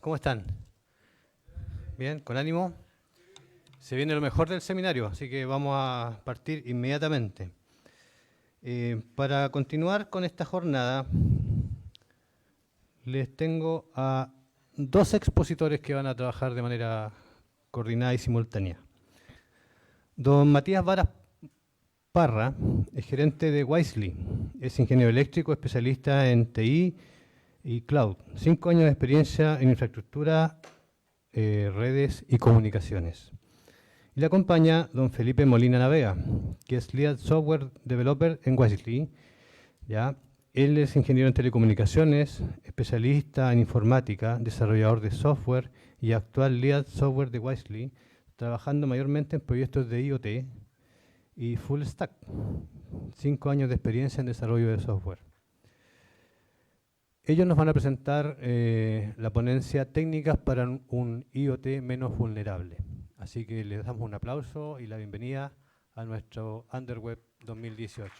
¿Cómo están? Bien, con ánimo. Se viene lo mejor del seminario, así que vamos a partir inmediatamente. Para continuar con esta jornada, les tengo a dos expositores que van a trabajar de manera coordinada y simultánea. Don Matías Varas Parra es gerente de Wisely, es ingeniero eléctrico, especialista en TI y Cloud. 5 años de experiencia en infraestructura, redes y comunicaciones. Y le acompaña don Felipe Molina Navega, que es Lead Software Developer en Wisely. ¿Ya? Él es ingeniero en telecomunicaciones, especialista en informática, desarrollador de software y actual Lead Software de Wisely, trabajando mayormente en proyectos de IoT y Full Stack. 5 años de experiencia en desarrollo de software. Ellos nos van a presentar la ponencia Técnicas para un IoT menos vulnerable. Así que les damos un aplauso y la bienvenida a nuestro Underweb 2018.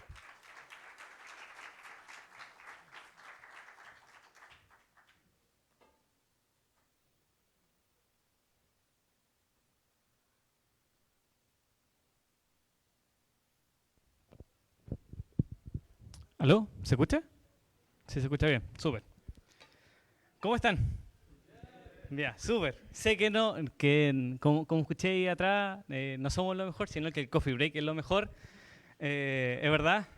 ¿Aló? ¿Se escucha? Sí, se escucha bien. Súper. ¿Cómo están? Ya, súper. Sé que no, como escuché ahí atrás, no somos lo mejor, sino que el coffee break es lo mejor. Es verdad.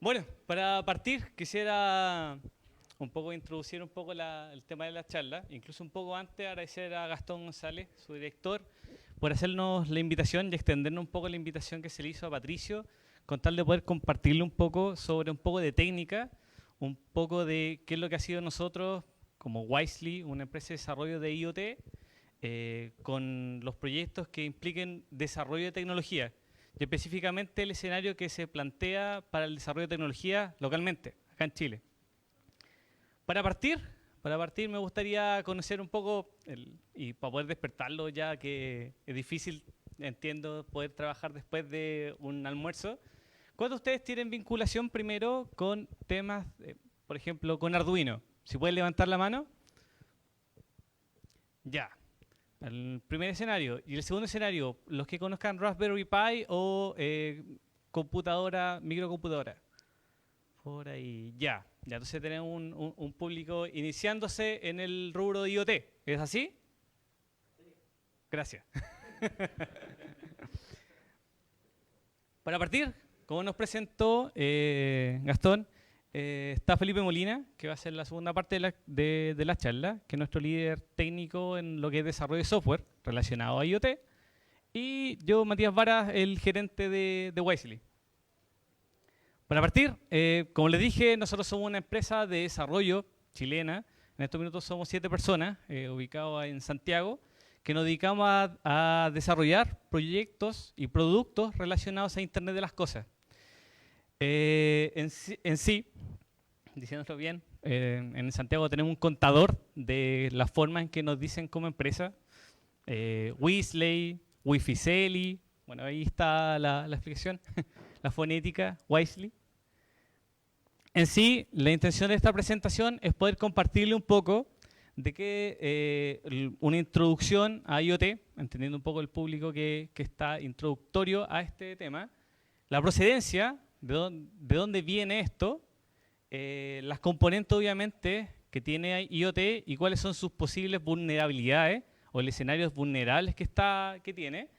Bueno, para partir quisiera un poco introducir un poco el tema de la charla, incluso un poco antes agradecer a Gastón González, su director, por hacernos la invitación y extendernos un poco la invitación que se le hizo a Patricio, con tal de poder compartirle un poco sobre un poco de técnica, un poco de qué es lo que ha sido nosotros como Wisely, una empresa de desarrollo de IoT, con los proyectos que impliquen desarrollo de tecnología, y específicamente el escenario que se plantea para el desarrollo de tecnología localmente, acá en Chile. Para partir me gustaría conocer un poco, y para poder despertarlo ya que es difícil, entiendo, poder trabajar después de un almuerzo. ¿Cuántos de ustedes tienen vinculación primero con temas, por ejemplo, con Arduino? Si pueden levantar la mano. Ya. El primer escenario. Y el segundo escenario, los que conozcan Raspberry Pi o computadora, microcomputadora. Por ahí, ya. Ya, entonces tenemos un público iniciándose en el rubro de IoT. ¿Es así? Sí. Gracias. Para partir, como nos presentó Gastón, está Felipe Molina, que va a ser la segunda parte de la charla, que es nuestro líder técnico en lo que es desarrollo de software relacionado a IoT. Y yo, Matías Varas, el gerente de Wisely. Para partir, como les dije, nosotros somos una empresa de desarrollo chilena. En estos minutos somos 7 personas, ubicados en Santiago, que nos dedicamos a desarrollar proyectos y productos relacionados a Internet de las Cosas. En sí, diciéndolo bien, en Santiago tenemos un contador de la forma en que nos dicen como empresa. Wisely, Wi-Fi, bueno, ahí está la explicación, la fonética, Wisely. En sí, la intención de esta presentación es poder compartirle un poco de que una introducción a IoT, entendiendo un poco el público que está introductorio a este tema, la procedencia, de dónde viene esto, las componentes obviamente que tiene IoT y cuáles son sus posibles vulnerabilidades o los escenarios vulnerables que tiene.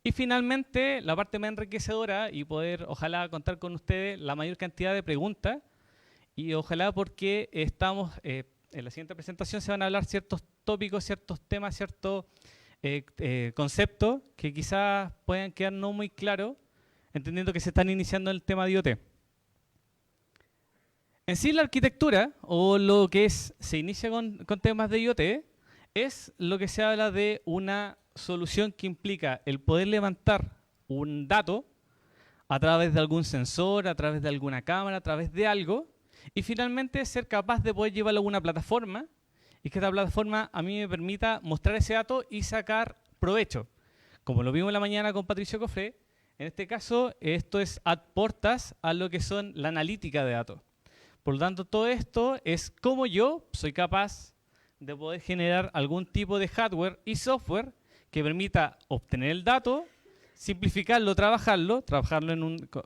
Y finalmente, la parte más enriquecedora y poder, ojalá, contar con ustedes la mayor cantidad de preguntas y ojalá porque estamos, en la siguiente presentación se van a hablar ciertos tópicos, ciertos temas, ciertos conceptos que quizás puedan quedar no muy claros, entendiendo que se están iniciando el tema de IoT. En sí, la arquitectura, o lo que se inicia con temas de IoT, es lo que se habla de una solución que implica el poder levantar un dato a través de algún sensor, a través de alguna cámara, a través de algo, y finalmente ser capaz de poder llevarlo a una plataforma y que esta plataforma a mí me permita mostrar ese dato y sacar provecho. Como lo vimos en la mañana con Patricio Cofré, en este caso esto es ad portas a lo que son la analítica de datos. Por lo tanto, todo esto es cómo yo soy capaz de poder generar algún tipo de hardware y software que permita obtener el dato, simplificarlo, trabajarlo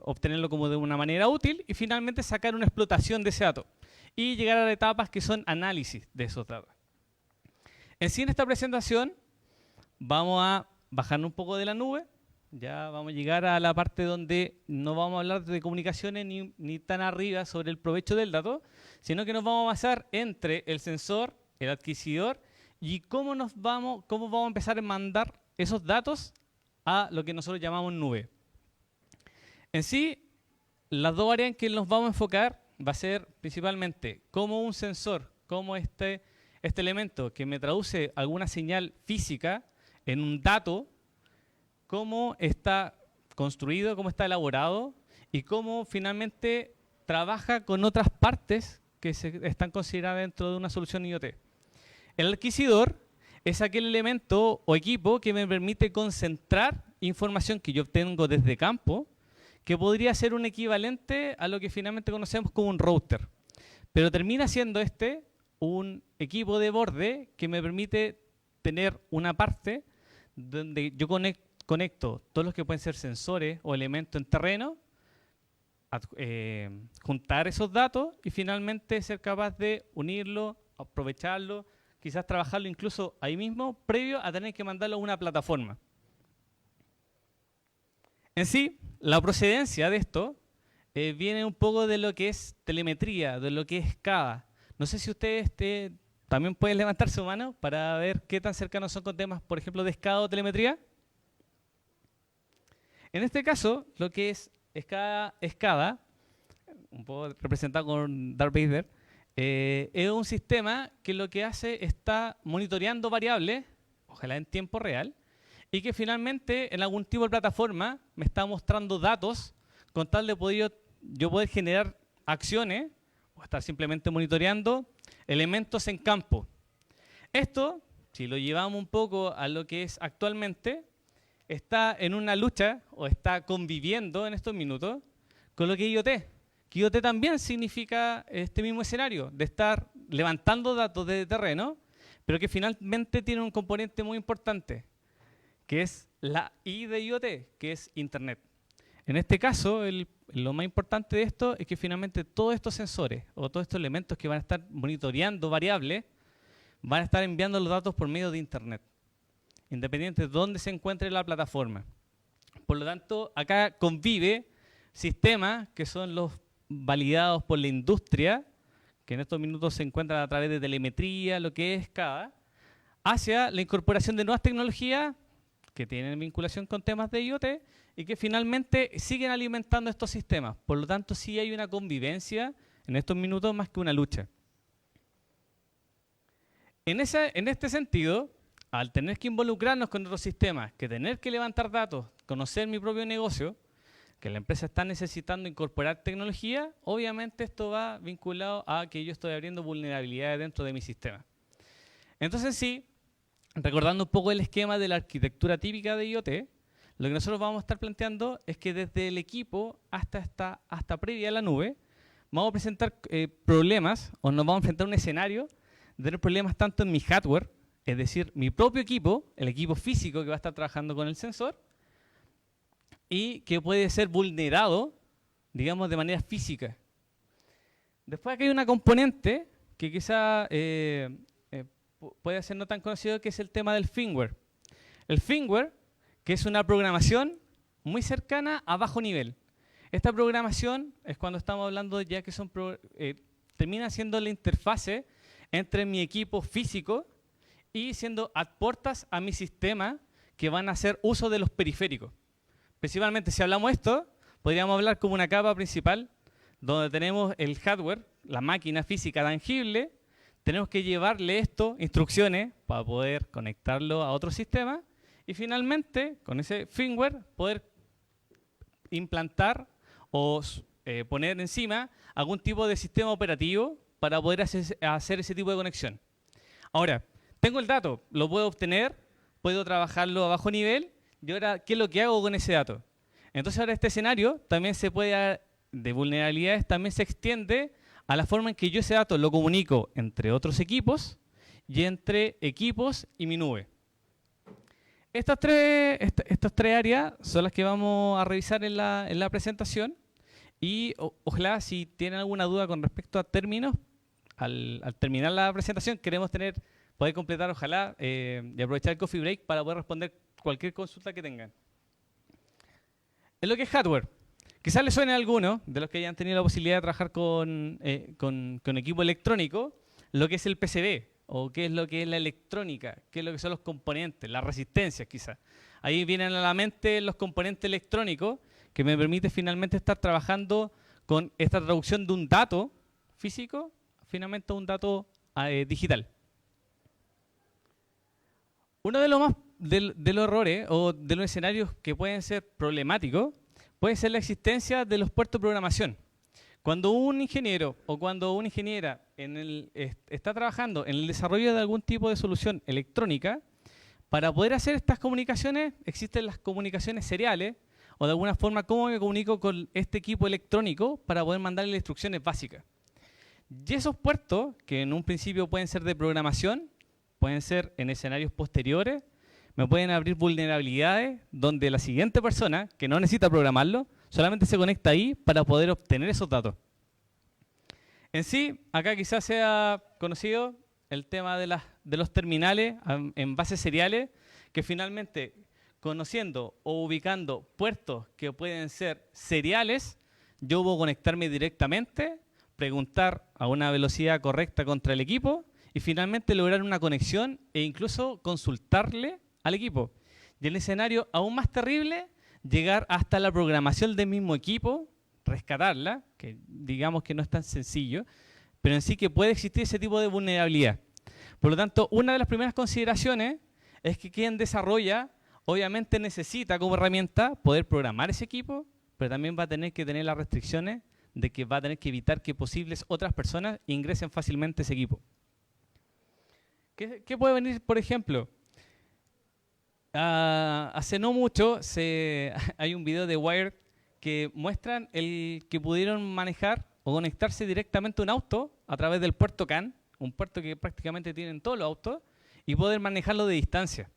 obtenerlo como de una manera útil y finalmente sacar una explotación de ese dato y llegar a etapas que son análisis de esos datos. En sí, en esta presentación vamos a bajar un poco de la nube. Ya vamos a llegar a la parte donde no vamos a hablar de comunicaciones ni tan arriba sobre el provecho del dato, sino que nos vamos a basar entre el sensor, el adquisidor y cómo vamos a empezar a mandar esos datos a lo que nosotros llamamos nube. En sí, las dos áreas en que nos vamos a enfocar va a ser principalmente cómo un sensor, cómo este elemento que me traduce alguna señal física en un dato, cómo está construido, cómo está elaborado y cómo finalmente trabaja con otras partes que están consideradas dentro de una solución IoT. El adquisidor es aquel elemento o equipo que me permite concentrar información que yo obtengo desde campo, que podría ser un equivalente a lo que finalmente conocemos como un router. Pero termina siendo un equipo de borde que me permite tener una parte donde yo conecto todos los que pueden ser sensores o elementos en terreno, juntar esos datos y finalmente ser capaz de unirlo, aprovecharlo, quizás trabajarlo incluso ahí mismo, previo a tener que mandarlo a una plataforma. En sí, la procedencia de esto viene un poco de lo que es telemetría, de lo que es SCADA. No sé si ustedes también pueden levantar su mano para ver qué tan cercanos son con temas, por ejemplo, de SCADA o telemetría. En este caso, lo que es SCADA, un poco representado con Darth Vader, es un sistema que lo que hace está monitoreando variables, ojalá en tiempo real, y que finalmente en algún tipo de plataforma me está mostrando datos con tal de yo poder generar acciones o estar simplemente monitoreando elementos en campo. Esto, si lo llevamos un poco a lo que es actualmente, está en una lucha o está conviviendo en estos minutos con lo que es IoT. Que IoT también significa este mismo escenario de estar levantando datos de terreno, pero que finalmente tiene un componente muy importante, que es la I de IoT, que es Internet. En este caso, lo más importante de esto es que finalmente todos estos sensores o todos estos elementos que van a estar monitoreando variables van a estar enviando los datos por medio de Internet, independiente de dónde se encuentre la plataforma. Por lo tanto, acá convive sistemas que son los validados por la industria, que en estos minutos se encuentran a través de telemetría, lo que es SCADA, hacia la incorporación de nuevas tecnologías que tienen vinculación con temas de IoT y que finalmente siguen alimentando estos sistemas. Por lo tanto, sí hay una convivencia en estos minutos más que una lucha. En este sentido, al tener que involucrarnos con otros sistemas, que tener que levantar datos, conocer mi propio negocio, que la empresa está necesitando incorporar tecnología, obviamente esto va vinculado a que yo estoy abriendo vulnerabilidades dentro de mi sistema. Entonces sí, recordando un poco el esquema de la arquitectura típica de IoT, lo que nosotros vamos a estar planteando es que desde el equipo hasta previa a la nube, vamos a presentar problemas o nos vamos a enfrentar a un escenario de tener problemas tanto en mi hardware, es decir, mi propio equipo, el equipo físico que va a estar trabajando con el sensor, y que puede ser vulnerado, digamos, de manera física. Después aquí hay una componente que quizá puede ser no tan conocido, que es el tema del firmware. El firmware, que es una programación muy cercana a bajo nivel. Esta programación es cuando estamos hablando ya que termina siendo la interfase entre mi equipo físico y siendo aportas a mi sistema que van a hacer uso de los periféricos. Principalmente, si hablamos de esto, podríamos hablar como una capa principal donde tenemos el hardware, la máquina física tangible, tenemos que llevarle instrucciones para poder conectarlo a otro sistema y finalmente, con ese firmware, poder implantar o poner encima algún tipo de sistema operativo para poder hacer ese tipo de conexión. Ahora, tengo el dato, lo puedo obtener, puedo trabajarlo a bajo nivel. Y ahora, ¿qué es lo que hago con ese dato? Entonces ahora este escenario también de vulnerabilidades también se extiende a la forma en que yo ese dato lo comunico entre otros equipos y entre equipos y mi nube. Estas tres áreas son las que vamos a revisar en la presentación y ojalá si tienen alguna duda con respecto a términos, al terminar la presentación queremos poder completar ojalá y aprovechar el coffee break para poder responder cualquier consulta que tengan. En lo que es hardware, quizás les suene a alguno de los que hayan tenido la posibilidad de trabajar con equipo electrónico, lo que es el PCB, o qué es lo que es la electrónica, qué es lo que son los componentes, las resistencias quizás. Ahí vienen a la mente los componentes electrónicos que me permite finalmente estar trabajando con esta traducción de un dato físico, finalmente a un dato digital. Uno de los errores o de los escenarios que pueden ser problemáticos puede ser la existencia de los puertos de programación. Cuando un ingeniero o cuando una ingeniera está trabajando en el desarrollo de algún tipo de solución electrónica, para poder hacer estas comunicaciones existen las comunicaciones seriales o de alguna forma cómo me comunico con este equipo electrónico para poder mandarle instrucciones básicas. Y esos puertos, que en un principio pueden ser de programación, pueden ser en escenarios posteriores, me pueden abrir vulnerabilidades donde la siguiente persona, que no necesita programarlo, solamente se conecta ahí para poder obtener esos datos. En sí, acá quizás sea conocido el tema de los terminales en bases seriales, que finalmente, conociendo o ubicando puertos que pueden ser seriales, yo puedo conectarme directamente, preguntar a una velocidad correcta contra el equipo y finalmente lograr una conexión e incluso consultarle al equipo. Y en el escenario aún más terrible, llegar hasta la programación del mismo equipo, rescatarla, que digamos que no es tan sencillo, pero en sí que puede existir ese tipo de vulnerabilidad. Por lo tanto, una de las primeras consideraciones es que quien desarrolla, obviamente necesita como herramienta poder programar ese equipo, pero también va a tener que tener las restricciones de que va a tener que evitar que posibles otras personas ingresen fácilmente a ese equipo. ¿Qué puede venir, por ejemplo? Hace no mucho hay un video de Wired que muestran que pudieron manejar o conectarse directamente a un auto a través del puerto CAN, un puerto que prácticamente tienen todos los autos, y poder manejarlo de distancia.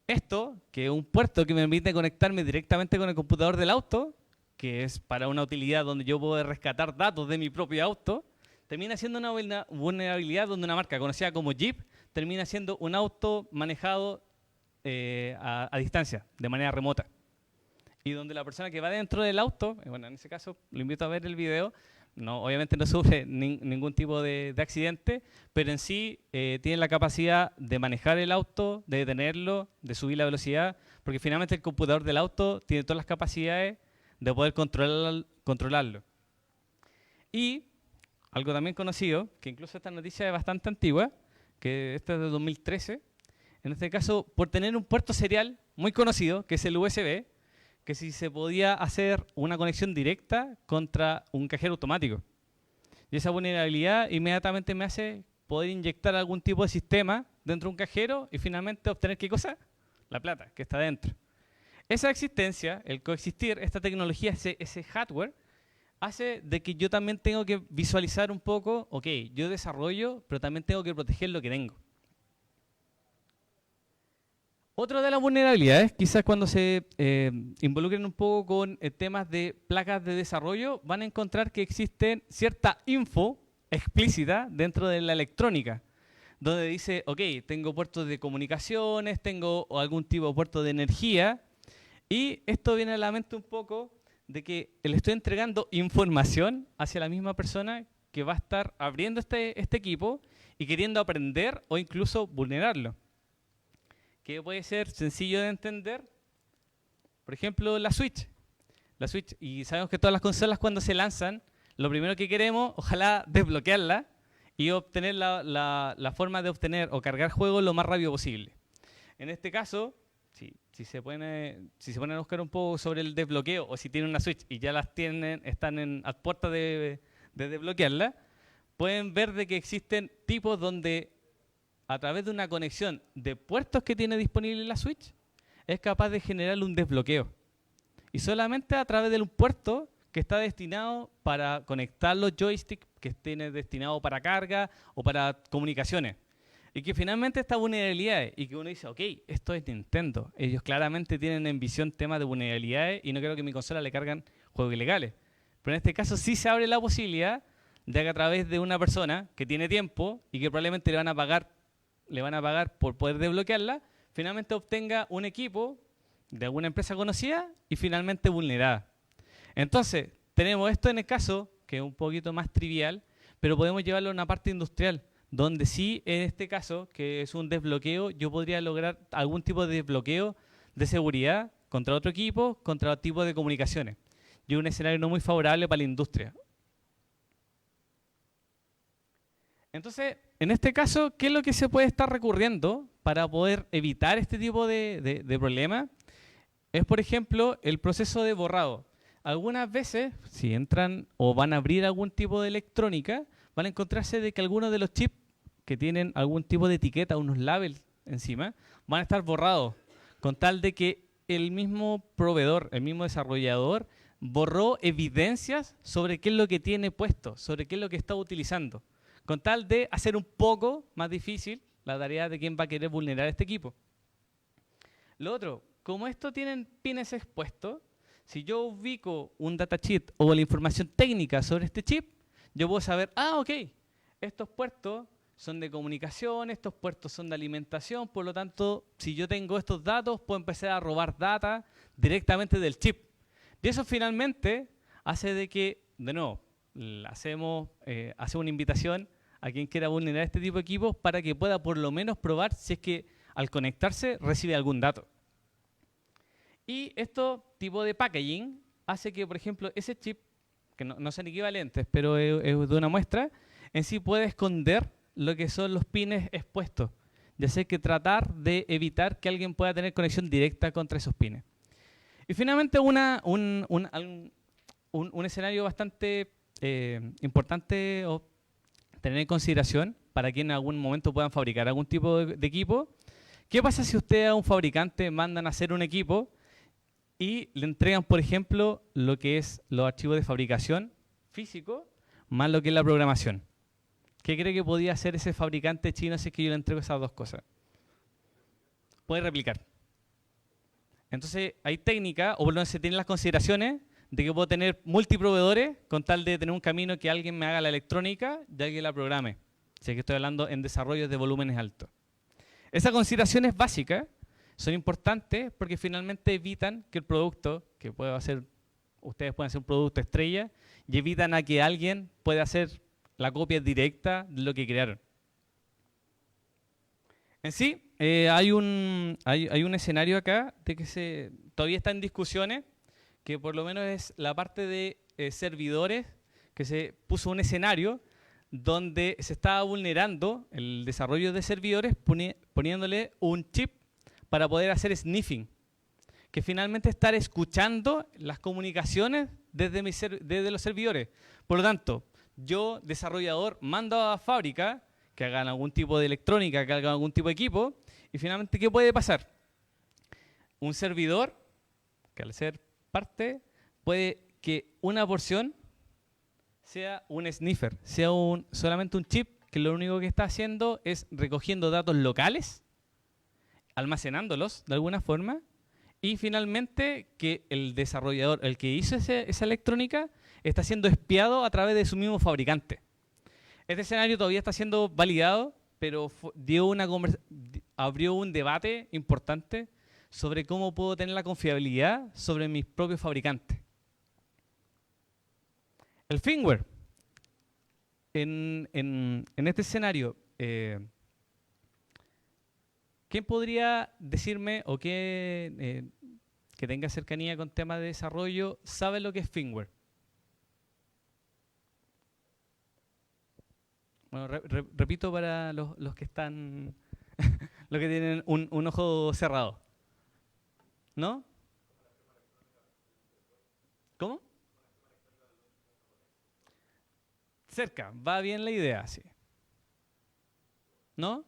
Esto, que es un puerto que me permite conectarme directamente con el computador del auto, que es para una utilidad donde yo puedo rescatar datos de mi propio auto, termina siendo una vulnerabilidad donde una marca conocida como Jeep termina siendo un auto manejado a distancia, de manera remota. Y donde la persona que va dentro del auto, bueno, en ese caso lo invito a ver el video, obviamente no sufre ningún tipo de accidente, pero en sí tiene la capacidad de manejar el auto, de detenerlo, de subir la velocidad, porque finalmente el computador del auto tiene todas las capacidades de poder controlarlo. Y algo también conocido, que incluso esta noticia es bastante antigua, que esta es de 2013, en este caso por tener un puerto serial muy conocido, que es el USB, que si se podía hacer una conexión directa contra un cajero automático. Y esa vulnerabilidad inmediatamente me hace poder inyectar algún tipo de sistema dentro de un cajero y finalmente obtener ¿qué cosa? La plata que está dentro. Esa existencia, el coexistir, esta tecnología, ese hardware, hace de que yo también tengo que visualizar un poco, ok, yo desarrollo, pero también tengo que proteger lo que tengo. Otra de las vulnerabilidades, quizás cuando se involucren un poco con temas de placas de desarrollo, van a encontrar que existen cierta info explícita dentro de la electrónica, donde dice, ok, tengo puertos de comunicaciones, tengo algún tipo de puerto de energía, y esto viene a la mente un poco de que le estoy entregando información hacia la misma persona que va a estar abriendo este equipo y queriendo aprender o incluso vulnerarlo. Que puede ser sencillo de entender, por ejemplo, la Switch. La Switch, y sabemos que todas las consolas cuando se lanzan, lo primero que queremos, ojalá desbloquearla y obtener la forma de obtener o cargar juegos lo más rápido posible. En este caso, si se ponen a buscar un poco sobre el desbloqueo o si tienen una Switch y ya están a puerta de desbloquearla, pueden ver de que existen tipos donde a través de una conexión de puertos que tiene disponible la Switch, es capaz de generar un desbloqueo. Y solamente a través de un puerto que está destinado para conectar los joysticks que estén destinados para carga o para comunicaciones. Y que finalmente estas vulnerabilidades, y que uno dice, ok, esto es Nintendo. Ellos claramente tienen en visión temas de vulnerabilidades y no creo que a mi consola le cargan juegos ilegales. Pero en este caso sí se abre la posibilidad de que a través de una persona que tiene tiempo y que probablemente le van a pagar por poder desbloquearla, finalmente obtenga un equipo de alguna empresa conocida y finalmente vulnerada. Entonces, tenemos esto en el caso, que es un poquito más trivial, pero podemos llevarlo a una parte industrial, donde sí, en este caso, que es un desbloqueo, yo podría lograr algún tipo de desbloqueo de seguridad contra otro equipo, contra otro tipo de comunicaciones. Y un escenario no muy favorable para la industria. Entonces, en este caso, ¿qué es lo que se puede estar recurriendo para poder evitar este tipo de problemas? Es, por ejemplo, el proceso de borrado. Algunas veces, si entran o van a abrir algún tipo de electrónica, van a encontrarse de que algunos de los chips que tienen algún tipo de etiqueta, unos labels encima, van a estar borrados, con tal de que el mismo proveedor, el mismo desarrollador, borró evidencias sobre qué es lo que tiene puesto, sobre qué es lo que está utilizando, con tal de hacer un poco más difícil la tarea de quién va a querer vulnerar este equipo. Lo otro, como esto tienen pines expuestos, si yo ubico un datasheet o la información técnica sobre este chip, yo puedo saber, ok, estos puertos son de comunicación, estos puertos son de alimentación, por lo tanto, si yo tengo estos datos, puedo empezar a robar data directamente del chip. Y eso finalmente hace de que, de nuevo, hacemos una invitación a quien quiera vulnerar este tipo de equipos para que pueda por lo menos probar si es que al conectarse recibe algún dato. Y este tipo de packaging hace que, por ejemplo, ese chip, que no son equivalentes, pero es de una muestra, en sí puede esconder lo que son los pines expuestos. Ya sé que tratar de evitar que alguien pueda tener conexión directa contra esos pines. Y finalmente un escenario bastante importante o tener en consideración para quienes en algún momento puedan fabricar algún tipo de equipo. ¿Qué pasa si usted a un fabricante mandan a hacer un equipo y le entregan, por ejemplo, lo que es los archivos de fabricación físico más lo que es la programación? ¿Qué cree que podía hacer ese fabricante chino si es que yo le entrego esas dos cosas? Puede replicar. Entonces, hay técnica, o por lo menos se tienen las consideraciones de que puedo tener multiproveedores con tal de tener un camino que alguien me haga la electrónica y alguien la programe. Si es que estoy hablando en desarrollos de volúmenes altos. Esas consideraciones básicas son importantes porque finalmente evitan que el producto, que puede hacer, ustedes pueden hacer un producto estrella, y evitan a que alguien pueda hacer la copia directa de lo que crearon. En sí, hay un escenario acá de que todavía está en discusiones, que por lo menos es la parte de servidores, que se puso un escenario donde se estaba vulnerando el desarrollo de servidores poniéndole un chip para poder hacer sniffing, que finalmente estar escuchando las comunicaciones desde los servidores. Por lo tanto, yo, desarrollador, mando a fábrica que hagan algún tipo de electrónica, que hagan algún tipo de equipo, y finalmente, ¿qué puede pasar? Un servidor, que al ser parte, puede que una porción sea un sniffer, sea solamente un chip que lo único que está haciendo es recogiendo datos locales, almacenándolos de alguna forma, y finalmente que el desarrollador, el que hizo esa electrónica, está siendo espiado a través de su mismo fabricante. Este escenario todavía está siendo validado, pero abrió un debate importante sobre cómo puedo tener la confiabilidad sobre mis propios fabricantes. El firmware. En este escenario, ¿quién podría decirme o que tenga cercanía con temas de desarrollo sabe lo que es firmware? Bueno, repito para los que están, los que tienen un ojo cerrado. ¿No? ¿Cómo? Cerca, va bien la idea, sí. ¿No?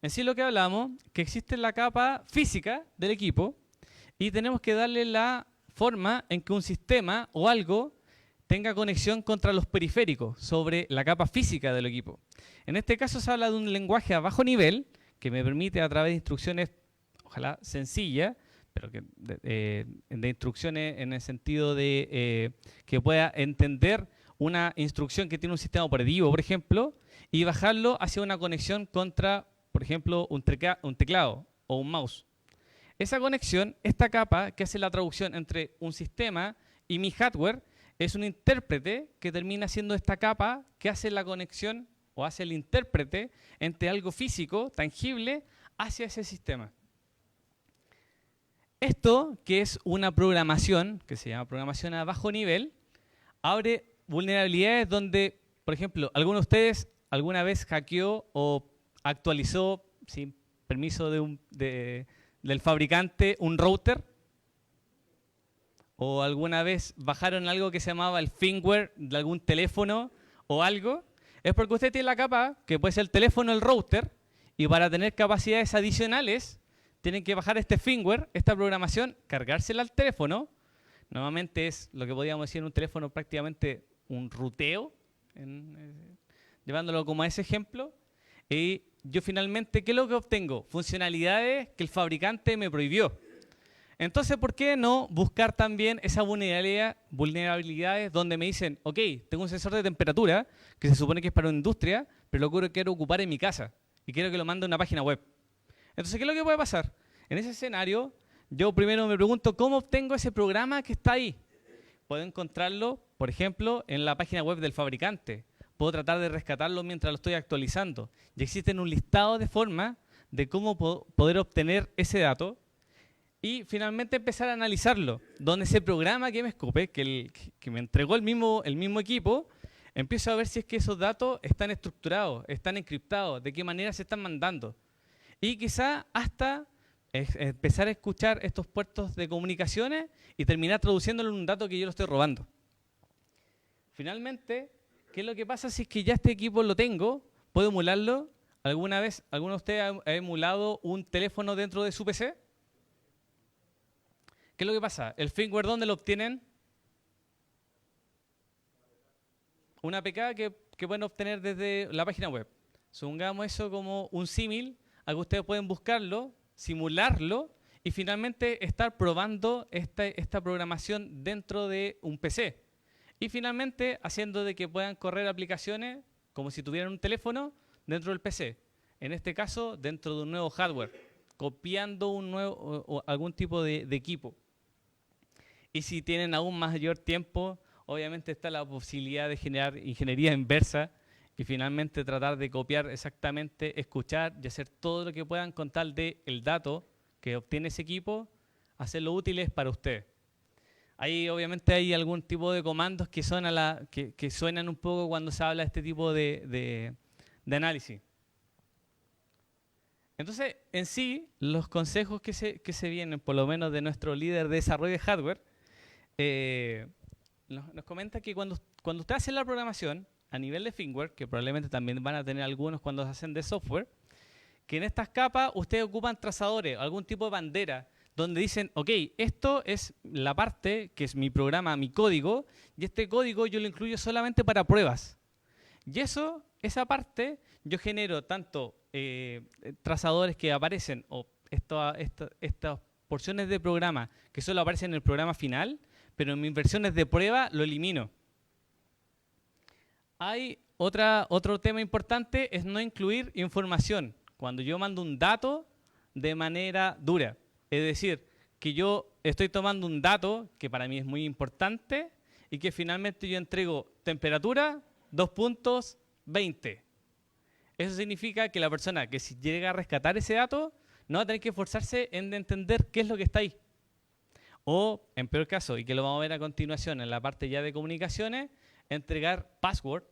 En sí lo que hablamos, que existe la capa física del equipo y tenemos que darle la forma en que un sistema o algo tenga conexión contra los periféricos, sobre la capa física del equipo. En este caso se habla de un lenguaje a bajo nivel que me permite a través de instrucciones, ojalá sencillas, pero que de instrucciones en el sentido de que pueda entender una instrucción que tiene un sistema operativo, por ejemplo, y bajarlo hacia una conexión contra, por ejemplo, un teclado o un mouse. Esa conexión, esta capa que hace la traducción entre un sistema y mi hardware, es un intérprete que termina siendo esta capa que hace la conexión o hace el intérprete entre algo físico, tangible, hacia ese sistema. Esto, que es una programación, que se llama programación a bajo nivel, abre vulnerabilidades donde, por ejemplo, ¿alguno de ustedes alguna vez hackeó o actualizó sin permiso del fabricante un router? ¿O alguna vez bajaron algo que se llamaba el firmware de algún teléfono o algo? Es porque usted tiene la capa, que puede ser el teléfono o el router, y para tener capacidades adicionales, tienen que bajar este firmware, esta programación, cargársela al teléfono. Normalmente es lo que podríamos decir en un teléfono prácticamente un ruteo, llevándolo como a ese ejemplo. Y yo finalmente, ¿qué es lo que obtengo? Funcionalidades que el fabricante me prohibió. Entonces, ¿por qué no buscar también esas vulnerabilidades donde me dicen, ok, tengo un sensor de temperatura que se supone que es para una industria, pero lo quiero ocupar en mi casa y quiero que lo mande a una página web? Entonces, ¿qué es lo que puede pasar? En ese escenario, yo primero me pregunto, ¿cómo obtengo ese programa que está ahí? Puedo encontrarlo, por ejemplo, en la página web del fabricante. Puedo tratar de rescatarlo mientras lo estoy actualizando. Y existen un listado de formas de cómo poder obtener ese dato y finalmente empezar a analizarlo. Donde ese programa que me escupe, que me entregó el mismo equipo, empiezo a ver si es que esos datos están estructurados, están encriptados, de qué manera se están mandando. Y quizá hasta empezar a escuchar estos puertos de comunicaciones y terminar traduciéndolo en un dato que yo lo estoy robando. Finalmente, ¿qué es lo que pasa si es que ya este equipo lo tengo? ¿Puedo emularlo? ¿Alguna vez alguno de ustedes ha emulado un teléfono dentro de su PC? ¿Qué es lo que pasa? ¿El firmware dónde lo obtienen? Una APK que pueden obtener desde la página web. Supongamos eso como un símil, a que ustedes pueden buscarlo, simularlo y finalmente estar probando esta programación dentro de un PC. Y finalmente haciendo de que puedan correr aplicaciones como si tuvieran un teléfono dentro del PC. En este caso, dentro de un nuevo hardware, copiando o algún tipo de equipo. Y si tienen aún mayor tiempo, obviamente está la posibilidad de generar ingeniería inversa y finalmente tratar de copiar exactamente, escuchar y hacer todo lo que puedan con tal de el dato que obtiene ese equipo, hacerlo útiles para usted. Ahí obviamente hay algún tipo de comandos que suenan un poco cuando se habla de este tipo de análisis. Entonces, en sí, los consejos que se vienen, por lo menos de nuestro líder de desarrollo de hardware, nos comenta que cuando usted hace la programación a nivel de firmware, que probablemente también van a tener algunos cuando se hacen de software, que en estas capas ustedes ocupan trazadores, algún tipo de bandera, donde dicen, ok, esto es la parte que es mi programa, mi código, y este código yo lo incluyo solamente para pruebas. Y esa parte, yo genero tanto trazadores que aparecen, o estas porciones de programa que solo aparecen en el programa final, pero en mis versiones de prueba lo elimino. Hay otro tema importante, es no incluir información cuando yo mando un dato de manera dura. Es decir, que yo estoy tomando un dato que para mí es muy importante y que finalmente yo entrego temperatura, 2.20. Eso significa que la persona que si llega a rescatar ese dato no va a tener que esforzarse en entender qué es lo que está ahí. O, en peor caso, y que lo vamos a ver a continuación en la parte ya de comunicaciones, entregar password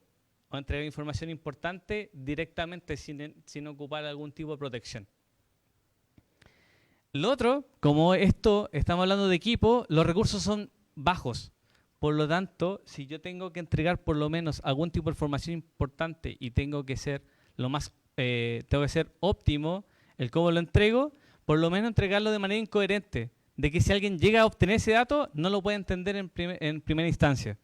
o entregar información importante directamente sin ocupar algún tipo de protección. Lo otro, como estamos hablando de equipo, los recursos son bajos. Por lo tanto, si yo tengo que entregar por lo menos algún tipo de información importante y tengo que ser óptimo el cómo lo entrego, por lo menos entregarlo de manera incoherente, de que si alguien llega a obtener ese dato, no lo puede entender en primera instancia.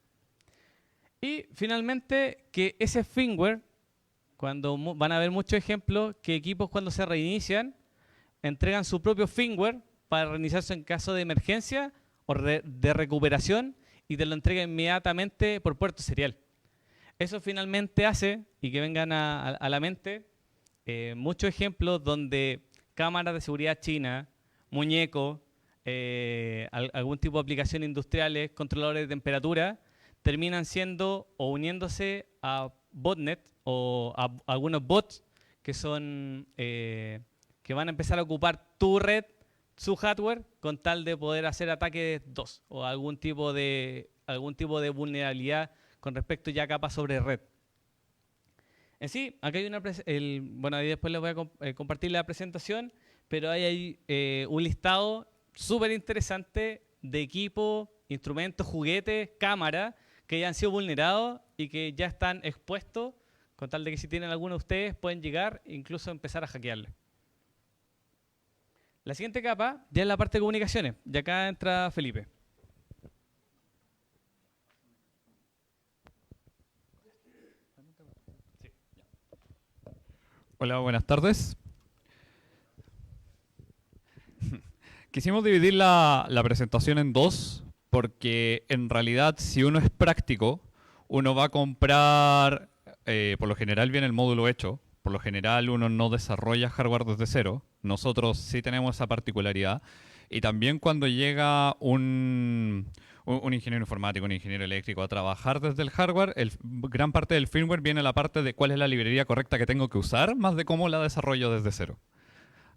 Y finalmente, que ese firmware, cuando van a haber muchos ejemplos, que equipos cuando se reinician, entregan su propio firmware para reiniciarse en caso de emergencia o de recuperación y te lo entregan inmediatamente por puerto serial. Eso finalmente hace, y que vengan a la mente, muchos ejemplos donde cámaras de seguridad china, muñecos, algún tipo de aplicaciones industriales, controladores de temperatura, terminan siendo o uniéndose a botnet o a algunos bots que son que van a empezar a ocupar tu red, su hardware, con tal de poder hacer ataques DOS o algún tipo de vulnerabilidad con respecto ya a capas sobre red. En sí, acá hay bueno, ahí después les voy a compartir la presentación, pero hay un listado súper interesante de equipos, instrumentos, juguetes, cámaras que ya han sido vulnerados y que ya están expuestos, con tal de que si tienen alguno de ustedes pueden llegar e incluso empezar a hackearle. La siguiente capa ya es la parte de comunicaciones, y acá entra Felipe. Hola, buenas tardes. Quisimos dividir la presentación en dos, porque en realidad si uno es práctico, uno va a comprar, por lo general viene el módulo hecho, por lo general uno no desarrolla hardware desde cero, nosotros sí tenemos esa particularidad, y también cuando llega un ingeniero informático, un ingeniero eléctrico a trabajar desde el hardware, gran parte del firmware viene la parte de cuál es la librería correcta que tengo que usar, más de cómo la desarrollo desde cero.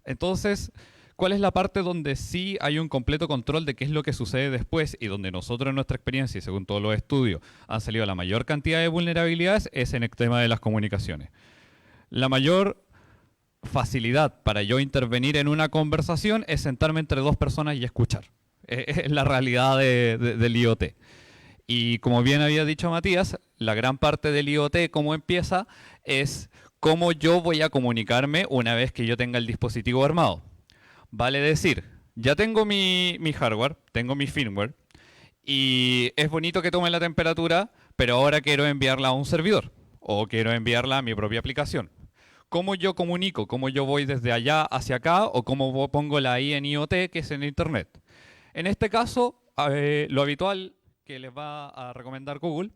Entonces, ¿cuál es la parte donde sí hay un completo control de qué es lo que sucede después y donde nosotros en nuestra experiencia y según todos los estudios han salido la mayor cantidad de vulnerabilidades? Es en el tema de las comunicaciones. La mayor facilidad para yo intervenir en una conversación es sentarme entre dos personas y escuchar. Es la realidad del IoT. Y como bien había dicho Matías, la gran parte del IoT, cómo empieza, es cómo yo voy a comunicarme una vez que yo tenga el dispositivo armado. Vale decir, ya tengo mi hardware, tengo mi firmware, y es bonito que tome la temperatura, pero ahora quiero enviarla a un servidor, o quiero enviarla a mi propia aplicación. ¿Cómo yo comunico? ¿Cómo yo voy desde allá hacia acá? ¿O cómo pongo la I en IoT, que es en Internet? En este caso, lo habitual que les va a recomendar Google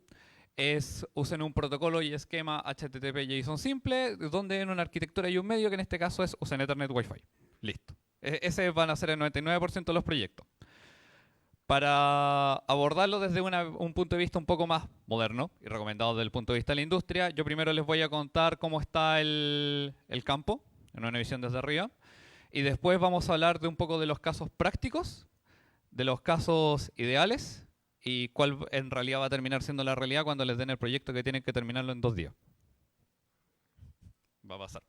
es usen un protocolo y esquema HTTP JSON simple, donde en una arquitectura hay un medio que en este caso es usen Ethernet Wi-Fi. Listo. Ese van a ser el 99% de los proyectos. Para abordarlo desde un punto de vista un poco más moderno y recomendado desde el punto de vista de la industria, yo primero les voy a contar cómo está el campo, en una visión desde arriba, y después vamos a hablar de un poco de los casos prácticos, de los casos ideales, y cuál en realidad va a terminar siendo la realidad cuando les den el proyecto que tienen que terminarlo en 2 días. Va a pasar.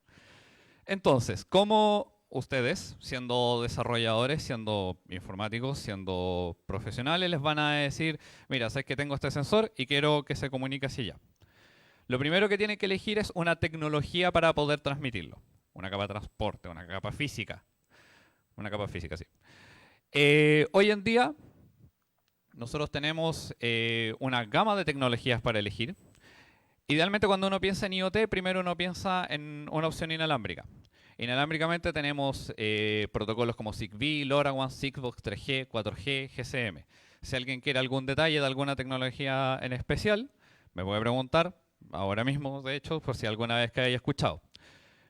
Entonces, ¿cómo ustedes, siendo desarrolladores, siendo informáticos, siendo profesionales, les van a decir, mira, sabes que tengo este sensor y quiero que se comunique hacia allá? Lo primero que tienen que elegir es una tecnología para poder transmitirlo. Una capa de transporte, una capa física. Una capa física, sí. Hoy en día, nosotros tenemos una gama de tecnologías para elegir. Idealmente, cuando uno piensa en IoT, primero uno piensa en una opción inalámbrica. Inalámbricamente tenemos protocolos como Zigbee, LoRaWAN, Sigfox, 3G, 4G, GSM. Si alguien quiere algún detalle de alguna tecnología en especial, me puede preguntar, ahora mismo de hecho, por si alguna vez que haya escuchado.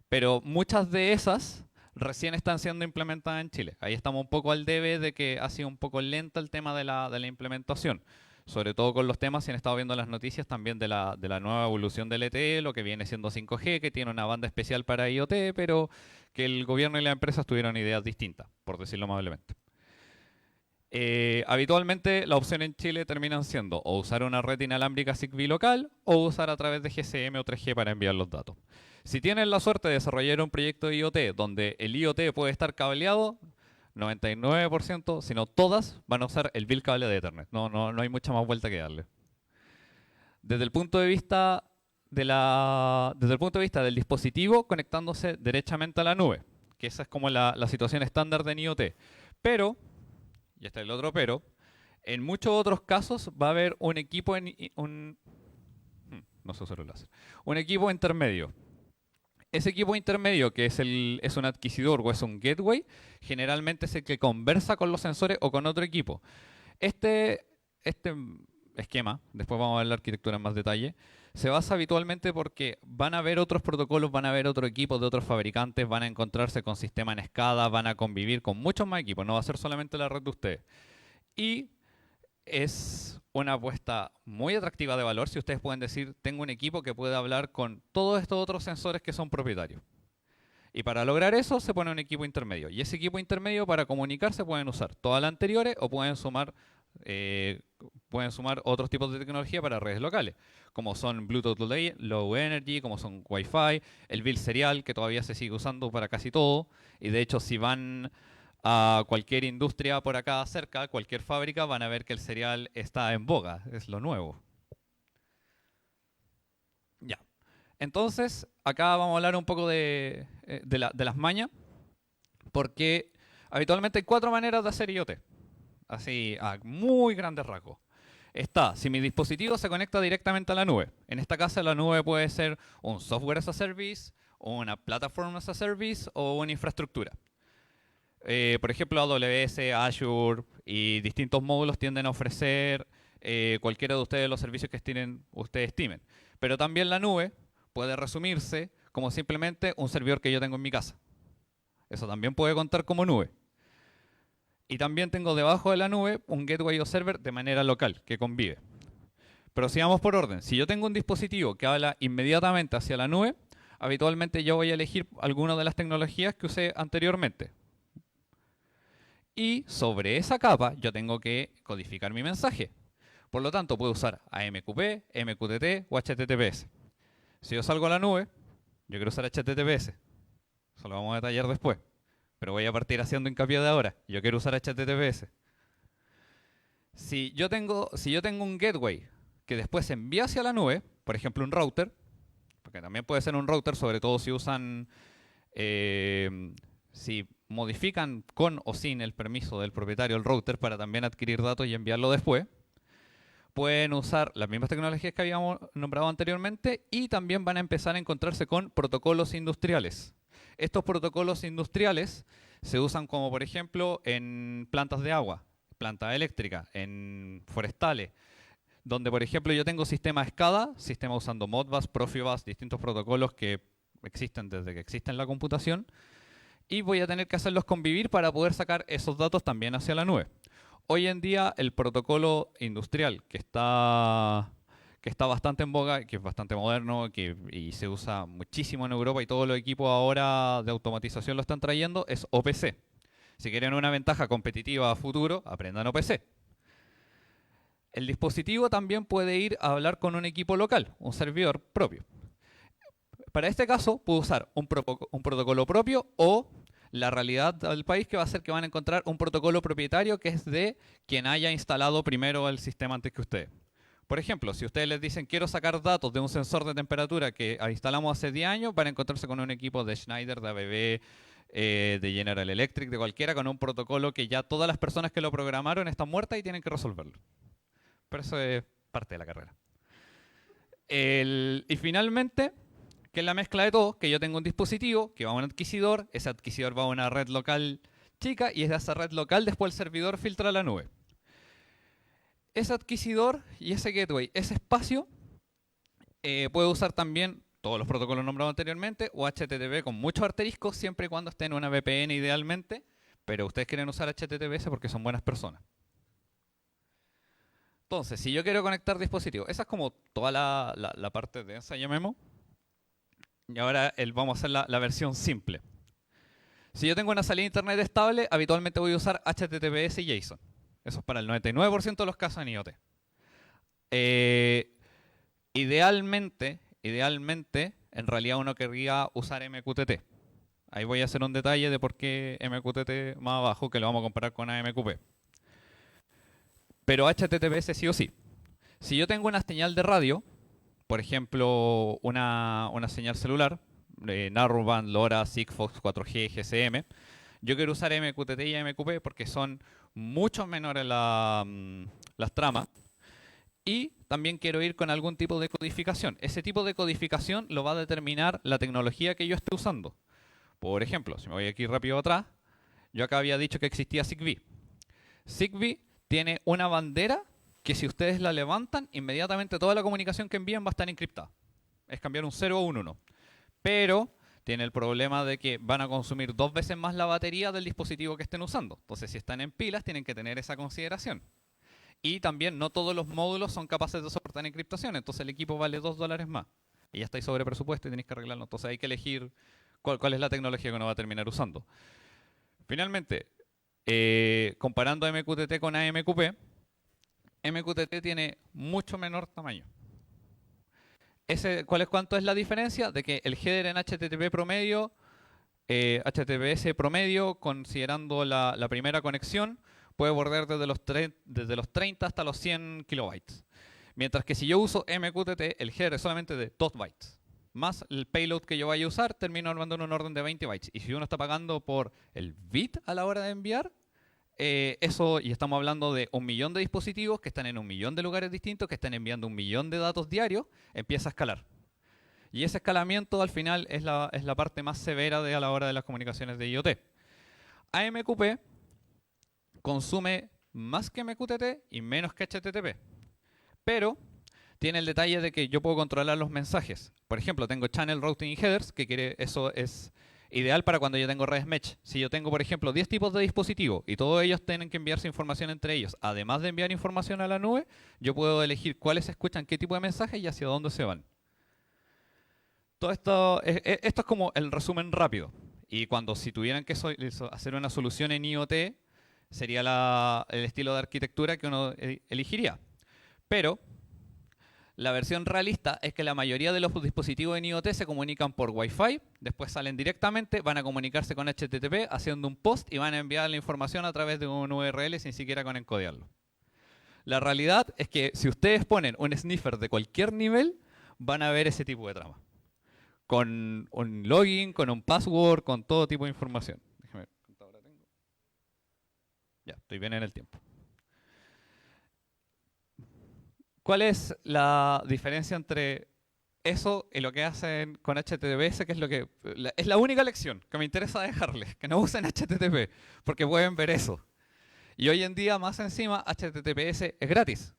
Pero muchas de esas recién están siendo implementadas en Chile. Ahí estamos un poco al debe de que ha sido un poco lento el tema de la implementación. Sobre todo con los temas, si han estado viendo las noticias también de la nueva evolución del LTE, lo que viene siendo 5G, que tiene una banda especial para IoT, pero que el gobierno y las empresas tuvieron ideas distintas, por decirlo amablemente. Habitualmente la opción en Chile terminan siendo o usar una red inalámbrica Zigbee local o usar a través de GSM o 3G para enviar los datos. Si tienen la suerte de desarrollar un proyecto de IoT donde el IoT puede estar cableado, 99%, si no todas, van a usar el vil cable de Ethernet. No hay mucha más vuelta que darle. Desde el punto de vista del dispositivo, conectándose derechamente a la nube, que esa es como la situación estándar de IoT. Pero, y este es el otro pero, en muchos otros casos va a haber un equipo, no se usa luz láser. Un equipo intermedio. Ese equipo intermedio, que es un adquisidor o es un gateway, generalmente es el que conversa con los sensores o con otro equipo. Este esquema, después vamos a ver la arquitectura en más detalle, se basa habitualmente porque van a haber otros protocolos, van a haber otros equipos de otros fabricantes, van a encontrarse con sistemas en escala, van a convivir con muchos más equipos, no va a ser solamente la red de ustedes. Y es una apuesta muy atractiva de valor si ustedes pueden decir, tengo un equipo que puede hablar con todos estos otros sensores que son propietarios. Y para lograr eso se pone un equipo intermedio. Y ese equipo intermedio para comunicarse pueden usar todas las anteriores o pueden sumar otros tipos de tecnología para redes locales, como son Bluetooth Low Energy, como son Wi-Fi, el bill serial, que todavía se sigue usando para casi todo. Y de hecho, si van a cualquier industria por acá cerca, cualquier fábrica, van a ver que el serial está en boga, es lo nuevo. Ya. Entonces, acá vamos a hablar un poco de las mañas, porque habitualmente hay 4 maneras de hacer IoT, así a muy grandes rasgos. Está, si mi dispositivo se conecta directamente a la nube. En esta caso la nube puede ser un software as a service, una plataforma as a service o una infraestructura. Por ejemplo, AWS, Azure y distintos módulos tienden a ofrecer cualquiera de ustedes los servicios que ustedes estimen. Pero también la nube puede resumirse como simplemente un servidor que yo tengo en mi casa. Eso también puede contar como nube. Y también tengo debajo de la nube un gateway o server de manera local que convive. Pero si vamos por orden, si yo tengo un dispositivo que habla inmediatamente hacia la nube, habitualmente yo voy a elegir alguna de las tecnologías que usé anteriormente. Y sobre esa capa yo tengo que codificar mi mensaje. Por lo tanto, puedo usar AMQP, MQTT o HTTPS. Si yo salgo a la nube, yo quiero usar HTTPS. Eso lo vamos a detallar después. Pero voy a partir haciendo hincapié de ahora. Yo quiero usar HTTPS. Si yo tengo un gateway que después envía hacia la nube, por ejemplo un router, porque también puede ser un router, sobre todo si usan, si modifican con o sin el permiso del propietario el router para también adquirir datos y enviarlo después, pueden usar las mismas tecnologías que habíamos nombrado anteriormente y también van a empezar a encontrarse con protocolos industriales. Estos protocolos industriales se usan como, por ejemplo, en plantas de agua, plantas eléctricas, en forestales, donde, por ejemplo, yo tengo sistema SCADA, sistema usando Modbus, Profibus, distintos protocolos que existen desde que existe en la computación, y voy a tener que hacerlos convivir para poder sacar esos datos también hacia la nube. Hoy en día, el protocolo industrial que está bastante en boga, que es bastante moderno y se usa muchísimo en Europa y todos los equipos ahora de automatización lo están trayendo, es OPC. Si quieren una ventaja competitiva a futuro, aprendan OPC. El dispositivo también puede ir a hablar con un equipo local, un servidor propio. Para este caso, puedo usar un protocolo propio o la realidad del país que va a ser que van a encontrar un protocolo propietario que es de quien haya instalado primero el sistema antes que ustedes. Por ejemplo, si ustedes les dicen quiero sacar datos de un sensor de temperatura que instalamos hace 10 años, van a encontrarse con un equipo de Schneider, de ABB, de General Electric, de cualquiera, con un protocolo que ya todas las personas que lo programaron están muertas y tienen que resolverlo. Pero eso es parte de la carrera. Y finalmente, que es la mezcla de todo, que yo tengo un dispositivo que va a un adquisidor, ese adquisidor va a una red local chica y de esa red local después el servidor filtra a la nube. Ese adquisidor y ese gateway, ese espacio, puede usar también todos los protocolos nombrados anteriormente o HTTP con muchos asteriscos siempre y cuando esté en una VPN idealmente, pero ustedes quieren usar HTTPS porque son buenas personas. Entonces, si yo quiero conectar dispositivos, esa es como toda la parte densa, llamemos. Y ahora vamos a hacer la versión simple. Si yo tengo una salida de internet estable, habitualmente voy a usar HTTPS y JSON. Eso es para el 99% de los casos en IoT. Idealmente, en realidad uno querría usar MQTT. Ahí voy a hacer un detalle de por qué MQTT más abajo, que lo vamos a comparar con AMQP. Pero HTTPS sí o sí. Si yo tengo una señal de radio, por ejemplo, una señal celular, Narrowband, LoRa, Sigfox, 4G, GSM, yo quiero usar MQTT y AMQP porque son mucho menores las tramas y también quiero ir con algún tipo de codificación. Ese tipo de codificación lo va a determinar la tecnología que yo esté usando. Por ejemplo, si me voy aquí rápido atrás, yo acá había dicho que existía Zigbee. Zigbee tiene una bandera que si ustedes la levantan, inmediatamente toda la comunicación que envían va a estar encriptada. Es cambiar un 0 o un 1. Pero tiene el problema de que van a consumir 2 veces más la batería del dispositivo que estén usando. Entonces, si están en pilas, tienen que tener esa consideración. Y también no todos los módulos son capaces de soportar encriptación. Entonces, el equipo vale $2 más. Y ya estáis sobre presupuesto y tenéis que arreglarlo. Entonces, hay que elegir cuál es la tecnología que uno va a terminar usando. Finalmente, comparando MQTT con AMQP, MQTT tiene mucho menor tamaño. ¿Cuánto es la diferencia? De que el header en HTTP promedio, HTTPS promedio, considerando la primera conexión, puede bordear desde los 30 hasta los 100 kilobytes. Mientras que si yo uso MQTT, el header es solamente de 2 bytes. Más el payload que yo vaya a usar, termino armando en un orden de 20 bytes. Y si uno está pagando por el bit a la hora de enviar, eso, y estamos hablando de 1 millón de dispositivos que están en 1 millón de lugares distintos, que están enviando 1 millón de datos diarios, empieza a escalar. Y ese escalamiento al final es la parte más severa a la hora de las comunicaciones de IoT. AMQP consume más que MQTT y menos que HTTP. Pero tiene el detalle de que yo puedo controlar los mensajes. Por ejemplo, tengo channel routing y headers, eso es ideal para cuando yo tengo redes mesh. Si yo tengo, por ejemplo, 10 tipos de dispositivos y todos ellos tienen que enviarse información entre ellos, además de enviar información a la nube, yo puedo elegir cuáles escuchan qué tipo de mensajes y hacia dónde se van. Todo esto es como el resumen rápido. Y si tuvieran que hacer una solución en IoT, sería el estilo de arquitectura que uno elegiría. Pero la versión realista es que la mayoría de los dispositivos en IoT se comunican por Wi-Fi, después salen directamente, van a comunicarse con HTTP haciendo un post y van a enviar la información a través de un URL sin siquiera con encodearlo. La realidad es que si ustedes ponen un sniffer de cualquier nivel, van a ver ese tipo de trama. Con un login, con un password, con todo tipo de información. Déjame ver cuánta hora tengo. Ya, estoy bien en el tiempo. ¿Cuál es la diferencia entre eso y lo que hacen con HTTPS? Que es la única lección que me interesa dejarles, que no usen HTTP, porque pueden ver eso. Y hoy en día, más encima, HTTPS es gratis,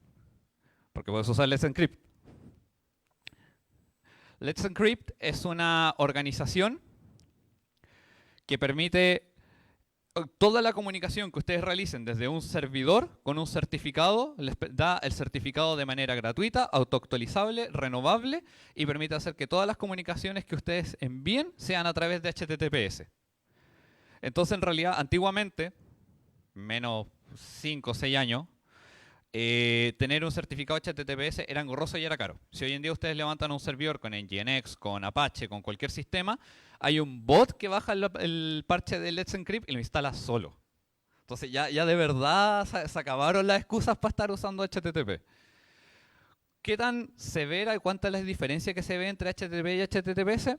porque puedes usar Let's Encrypt. Let's Encrypt es una organización que permite toda la comunicación que ustedes realicen desde un servidor con un certificado, les da el certificado de manera gratuita, autoactualizable, renovable y permite hacer que todas las comunicaciones que ustedes envíen sean a través de HTTPS. Entonces, en realidad, antiguamente, menos 5 o 6 años, tener un certificado HTTPS era engorroso y era caro. Si hoy en día ustedes levantan un servidor con Nginx, con Apache, con cualquier sistema, hay un bot que baja el parche de Let's Encrypt y lo instala solo. Entonces ya de verdad se acabaron las excusas para estar usando HTTP. ¿Qué tan severa y cuánta es la diferencia que se ve entre HTTP y HTTPS?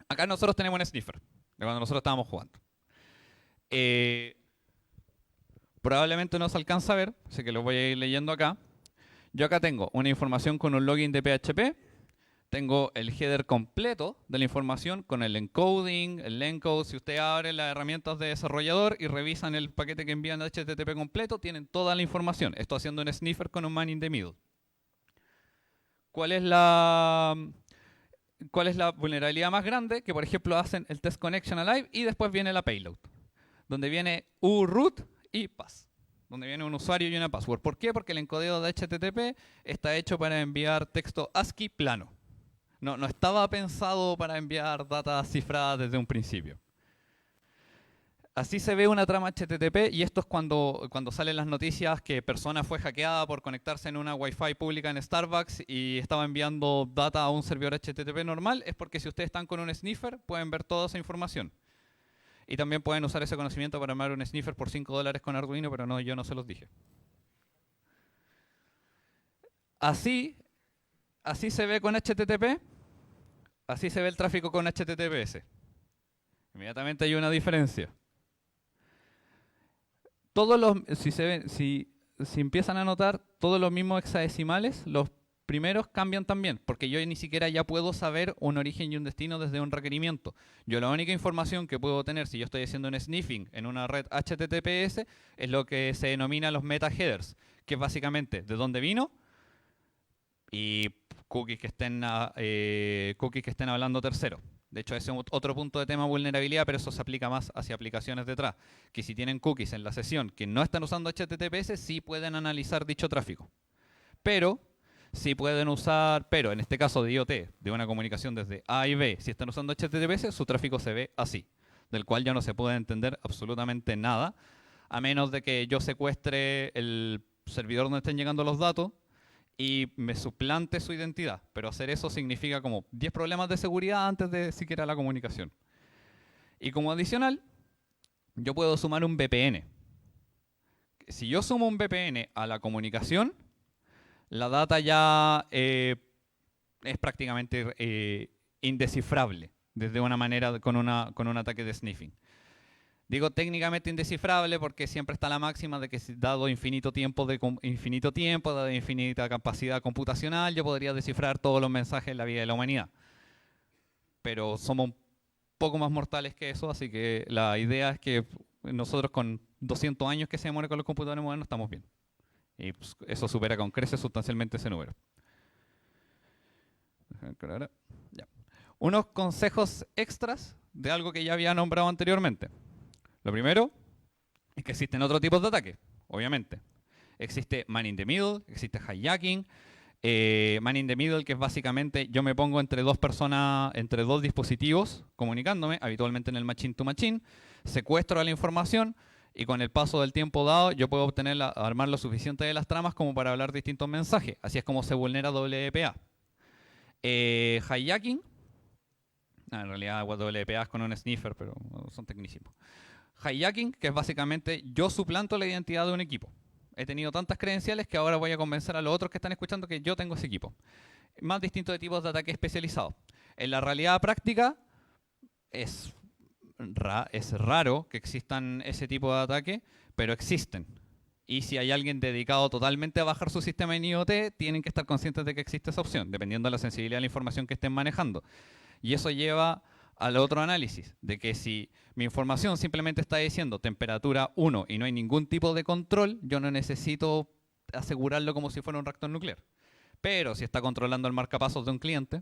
Acá nosotros tenemos un sniffer, de cuando nosotros estábamos jugando. Probablemente no se alcanza a ver, así que lo voy a ir leyendo acá. Yo acá tengo una información con un login de PHP, tengo el header completo de la información con el encoding, el encode. Si usted abre las herramientas de desarrollador y revisan el paquete que envían de HTTP completo, tienen toda la información. Estoy haciendo un sniffer con un man in the middle. ¿Cuál es la vulnerabilidad más grande? Que por ejemplo hacen el test connection alive y después viene la payload, donde viene uroot y pass, donde viene un usuario y una password. ¿Por qué? Porque el encodeo de HTTP está hecho para enviar texto ASCII plano. No estaba pensado para enviar data cifrada desde un principio. Así se ve una trama HTTP y esto es cuando salen las noticias que persona fue hackeada por conectarse en una Wi-Fi pública en Starbucks y estaba enviando data a un servidor HTTP normal. Es porque si ustedes están con un sniffer pueden ver toda esa información. Y también pueden usar ese conocimiento para armar un sniffer por $5 con Arduino, pero no, yo no se los dije. Así se ve con HTTP, así se ve el tráfico con HTTPS. Inmediatamente hay una diferencia. Si si empiezan a notar, todos los mismos hexadecimales, los primeros cambian también, porque yo ni siquiera ya puedo saber un origen y un destino desde un requerimiento. Yo la única información que puedo tener si yo estoy haciendo un sniffing en una red HTTPS es lo que se denomina los meta headers, que es básicamente de dónde vino y cookies que estén hablando tercero. De hecho, ese es otro punto de tema de vulnerabilidad, pero eso se aplica más hacia aplicaciones detrás, que si tienen cookies en la sesión que no están usando HTTPS, sí pueden analizar dicho tráfico. Pero sí pueden usar, pero en este caso de IoT, de una comunicación desde A y B, si están usando HTTPS, su tráfico se ve así, del cual ya no se puede entender absolutamente nada, a menos de que yo secuestre el servidor donde estén llegando los datos y me suplante su identidad. Pero hacer eso significa como 10 problemas de seguridad antes de siquiera la comunicación. Y como adicional, yo puedo sumar un VPN. Si yo sumo un VPN a la comunicación, la data ya es prácticamente indescifrable desde una manera con un ataque de sniffing. Digo técnicamente indescifrable porque siempre está la máxima de que dado infinito tiempo, dado infinita capacidad computacional, yo podría descifrar todos los mensajes en la vida de la humanidad. Pero somos un poco más mortales que eso, así que la idea es que nosotros con 200 años que se demore con los computadores modernos estamos bien. Y pues, eso supera con creces sustancialmente ese número. Ya. Unos consejos extras de algo que ya había nombrado anteriormente. Lo primero es que existen otros tipos de ataques, obviamente. Existe man in the middle, existe hijacking. Man in the middle, que es básicamente yo me pongo entre dos personas, entre dos dispositivos comunicándome, habitualmente en el machine to machine, secuestro la información y con el paso del tiempo dado yo puedo armar lo suficiente de las tramas como para hablar distintos mensajes. Así es como se vulnera WPA. Hijacking, en realidad WPA es con un sniffer, pero son tecnicismos. Hijacking, que es básicamente yo suplanto la identidad de un equipo. He tenido tantas credenciales que ahora voy a convencer a los otros que están escuchando que yo tengo ese equipo. Más distintos de tipos de ataque especializados. En la realidad práctica es raro que existan ese tipo de ataque, pero existen. Y si hay alguien dedicado totalmente a bajar su sistema en IoT, tienen que estar conscientes de que existe esa opción, dependiendo de la sensibilidad de la información que estén manejando. Y eso lleva al otro análisis, de que si mi información simplemente está diciendo temperatura 1 y no hay ningún tipo de control, yo no necesito asegurarlo como si fuera un reactor nuclear. Pero si está controlando el marcapasos de un cliente,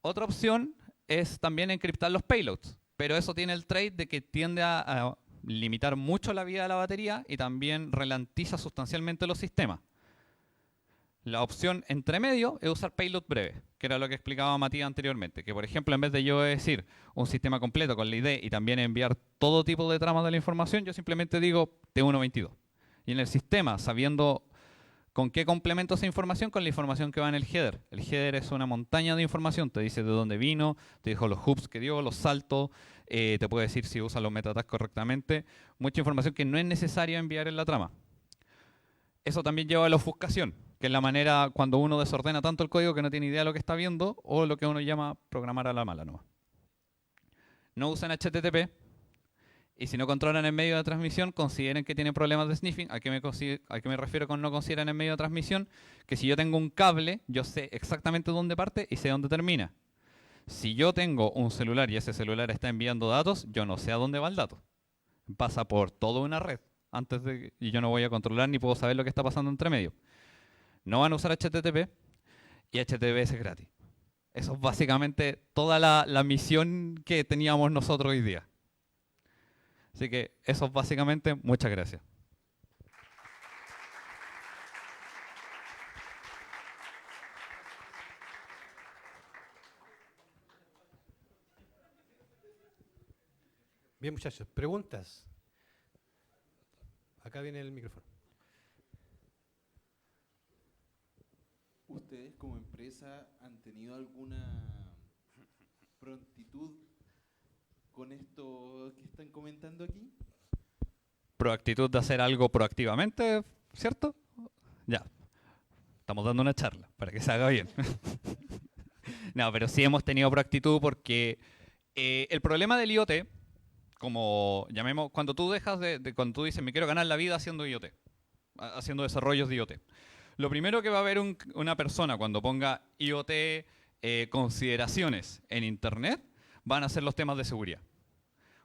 otra opción es también encriptar los payloads, pero eso tiene el trade de que tiende a limitar mucho la vida de la batería y también ralentiza sustancialmente los sistemas. La opción entre medio es usar payload breve, que era lo que explicaba Matías anteriormente, que por ejemplo en vez de yo decir un sistema completo con la ID y también enviar todo tipo de tramas de la información, yo simplemente digo T122. Y en el sistema, sabiendo con qué complemento esa información, con la información que va en el header. El header es una montaña de información, te dice de dónde vino, te dijo los hoops que dio, los saltos, te puede decir si usa los metatags correctamente, mucha información que no es necesaria enviar en la trama. Eso también lleva a la ofuscación, que es la manera cuando uno desordena tanto el código que no tiene idea de lo que está viendo, o lo que uno llama programar a la mala. No usen HTTP, y si no controlan el medio de transmisión, consideren que tienen problemas de sniffing. ¿A qué me refiero con no consideran el medio de transmisión? Que si yo tengo un cable, yo sé exactamente dónde parte y sé dónde termina. Si yo tengo un celular y ese celular está enviando datos, yo no sé a dónde va el dato. Pasa por toda una red y yo no voy a controlar ni puedo saber lo que está pasando entre medio. No van a usar HTTP y HTTPS es gratis. Eso es básicamente toda la misión que teníamos nosotros hoy día. Así que eso es básicamente, muchas gracias. Bien, muchachos, preguntas. Acá viene el micrófono. ¿Ustedes como empresa han tenido alguna prontitud con esto que están comentando aquí? Proactitud de hacer algo proactivamente, ¿cierto? Ya. Estamos dando una charla para que se haga bien. No, pero sí hemos tenido proactitud porque el problema del IoT Como, llamemos, cuando tú dejas cuando tú dices, me quiero ganar la vida haciendo IoT, haciendo desarrollos de IoT. Lo primero que va a ver una persona cuando ponga IoT consideraciones en Internet, van a ser los temas de seguridad.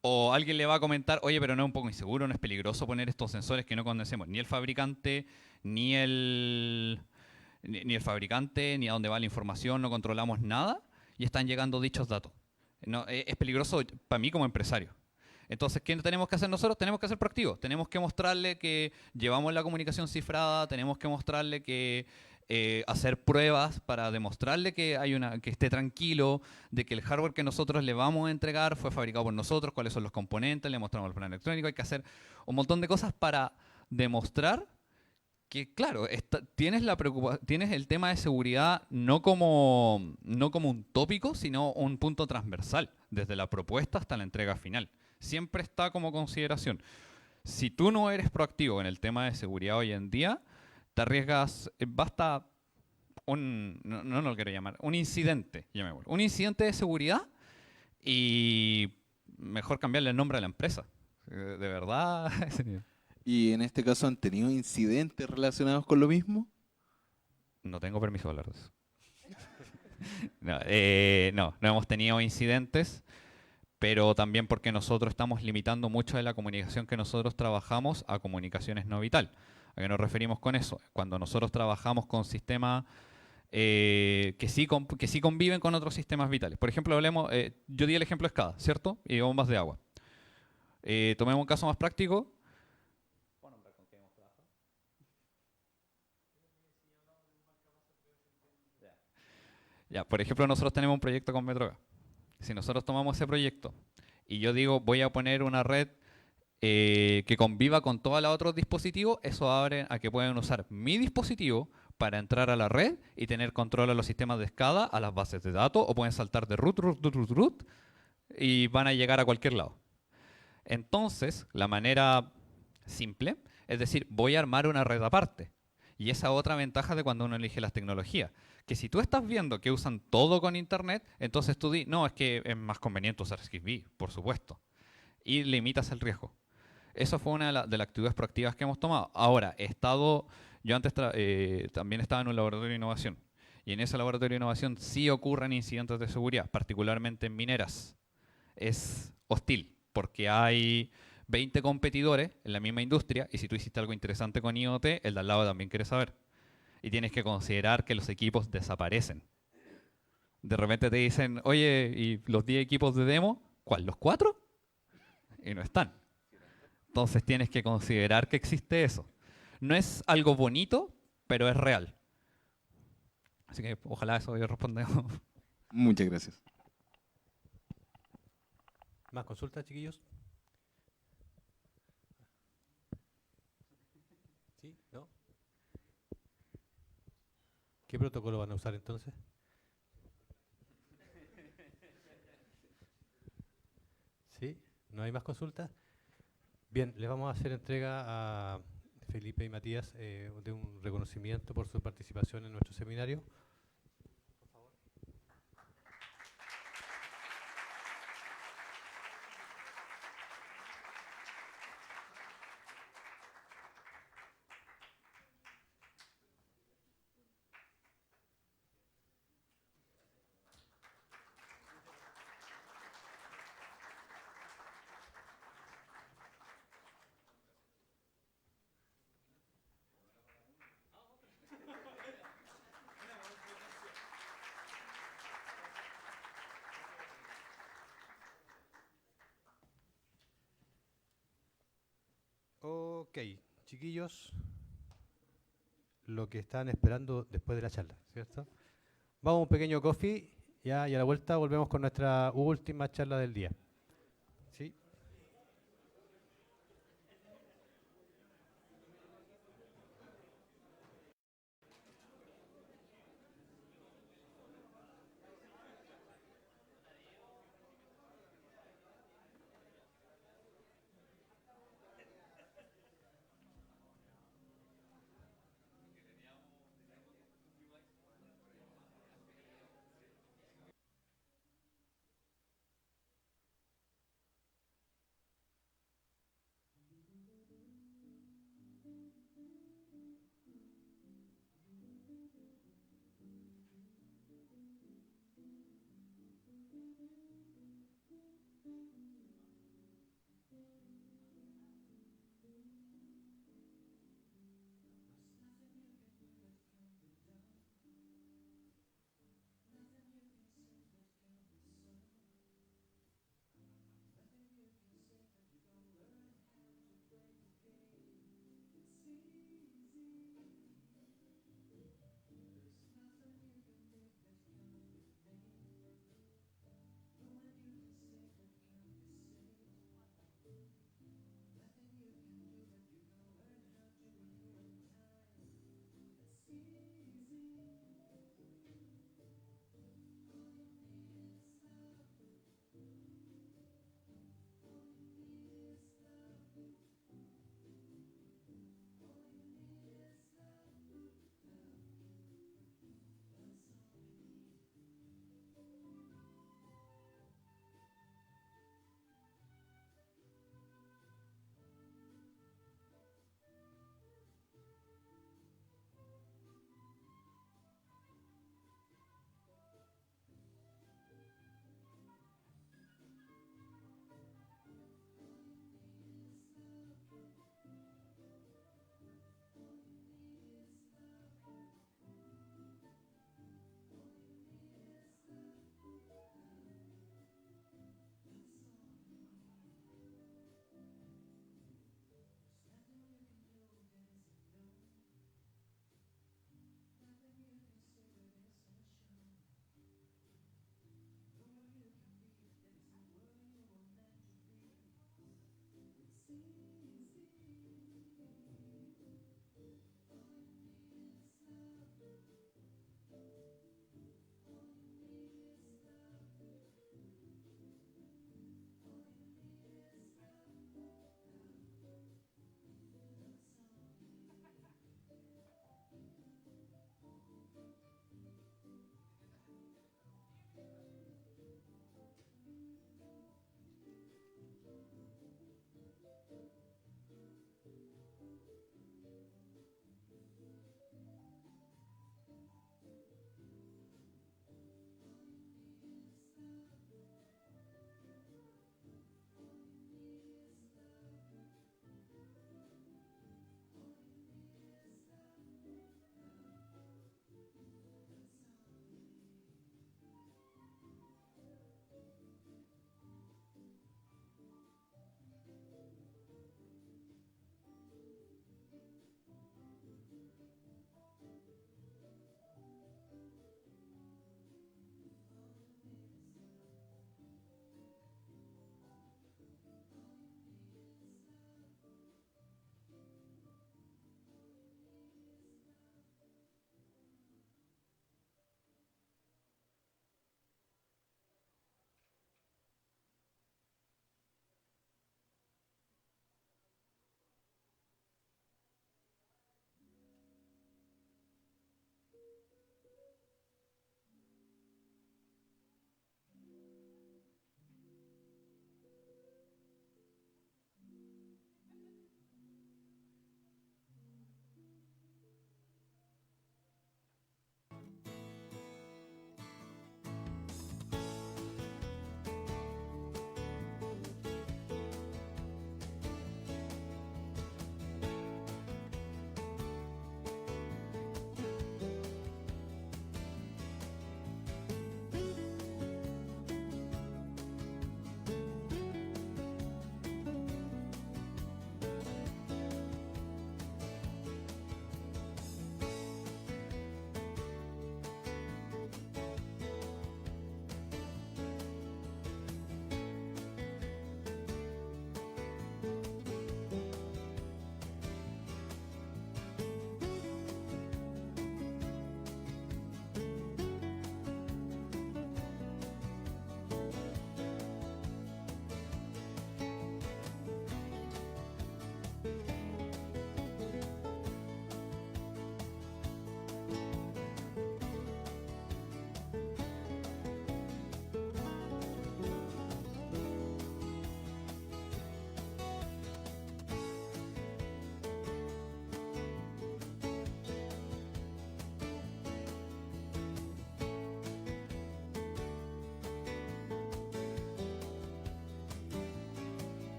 O alguien le va a comentar, oye, pero no es un poco inseguro, no es peligroso poner estos sensores que no conocemos ni el fabricante, ni el fabricante, ni a dónde va la información, no controlamos nada y están llegando dichos datos. No, es peligroso para mí como empresario. Entonces, ¿qué tenemos que hacer nosotros? Tenemos que ser proactivos. Tenemos que mostrarle que llevamos la comunicación cifrada, tenemos que mostrarle que hacer pruebas para demostrarle que que esté tranquilo, de que el hardware que nosotros le vamos a entregar fue fabricado por nosotros, cuáles son los componentes, le mostramos el plan electrónico. Hay que hacer un montón de cosas para demostrar que, claro, tienes el tema de seguridad no como un tópico, sino un punto transversal, desde la propuesta hasta la entrega final. Siempre está como consideración. Si tú no eres proactivo en el tema de seguridad hoy en día, te arriesgas, basta no lo quiero llamar, un incidente, llamémoslo. Un incidente de seguridad y mejor cambiarle el nombre a la empresa. De verdad. ¿Y en este caso han tenido incidentes relacionados con lo mismo? No tengo permiso de hablar de eso. No hemos tenido incidentes, pero también porque nosotros estamos limitando mucho de la comunicación que nosotros trabajamos a comunicaciones no vital. ¿A qué nos referimos con eso? Cuando nosotros trabajamos con sistemas que sí conviven con otros sistemas vitales. Por ejemplo, yo di el ejemplo de SCADA, ¿cierto? Y bombas de agua. Tomemos un caso más práctico. Ya, por ejemplo, nosotros tenemos un proyecto con Metrogas. Si nosotros tomamos ese proyecto y yo digo voy a poner una red que conviva con todos los otros dispositivos, eso abre a que puedan usar mi dispositivo para entrar a la red y tener control a los sistemas de SCADA, a las bases de datos, o pueden saltar de root y van a llegar a cualquier lado. Entonces, la manera simple es decir, voy a armar una red aparte. Y esa otra ventaja de cuando uno elige las tecnologías. Que si tú estás viendo que usan todo con Internet, entonces tú no, es que es más conveniente usar Zigbee, por supuesto. Y limitas el riesgo. Eso fue una de las actividades proactivas que hemos tomado. Ahora, yo antes también estaba en un laboratorio de innovación. Y en ese laboratorio de innovación sí ocurren incidentes de seguridad, particularmente en mineras. Es hostil, porque hay 20 competidores en la misma industria, y si tú hiciste algo interesante con IoT, el de al lado también quiere saber. Y tienes que considerar que los equipos desaparecen. De repente te dicen, oye, ¿y los 10 equipos de demo? ¿Cuál? ¿Los 4? Y no están. Entonces tienes que considerar que existe eso. No es algo bonito, pero es real. Así que ojalá eso yo responda. Muchas gracias. ¿Más consultas, chiquillos? ¿Sí? ¿No? ¿Qué protocolo van a usar entonces? ¿Sí? ¿No hay más consultas? Bien, les vamos a hacer entrega a Felipe y Matías de un reconocimiento por su participación en nuestro seminario. Ok, chiquillos, lo que están esperando después de la charla, ¿cierto? Vamos a un pequeño coffee ya, y a la vuelta volvemos con nuestra última charla del día. ¿Sí?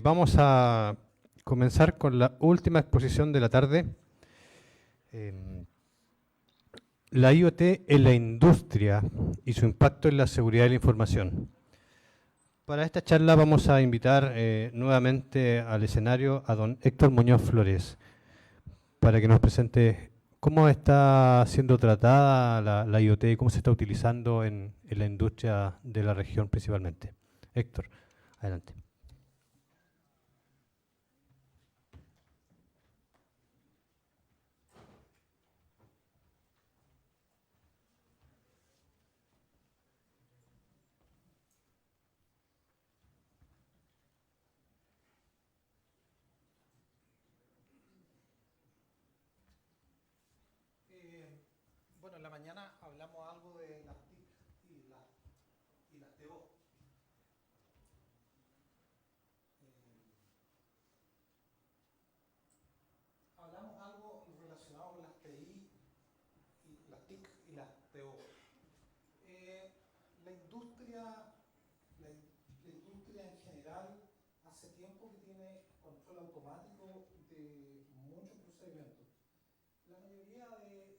vamos a comenzar con la última exposición de la tarde. La IoT en la industria y su impacto en la seguridad de la información. Para esta charla vamos a invitar nuevamente al escenario a don Héctor Muñoz Flores, para que nos presente cómo está siendo tratada la IoT y cómo se está utilizando en la industria de la región principalmente. Héctor, adelante. Bueno, en la mañana hablamos algo de las TIC y las TO. Hablamos algo relacionado con las TI, y las TIC y las TO. La industria en general hace tiempo que tiene control automático de muchos procedimientos. La mayoría de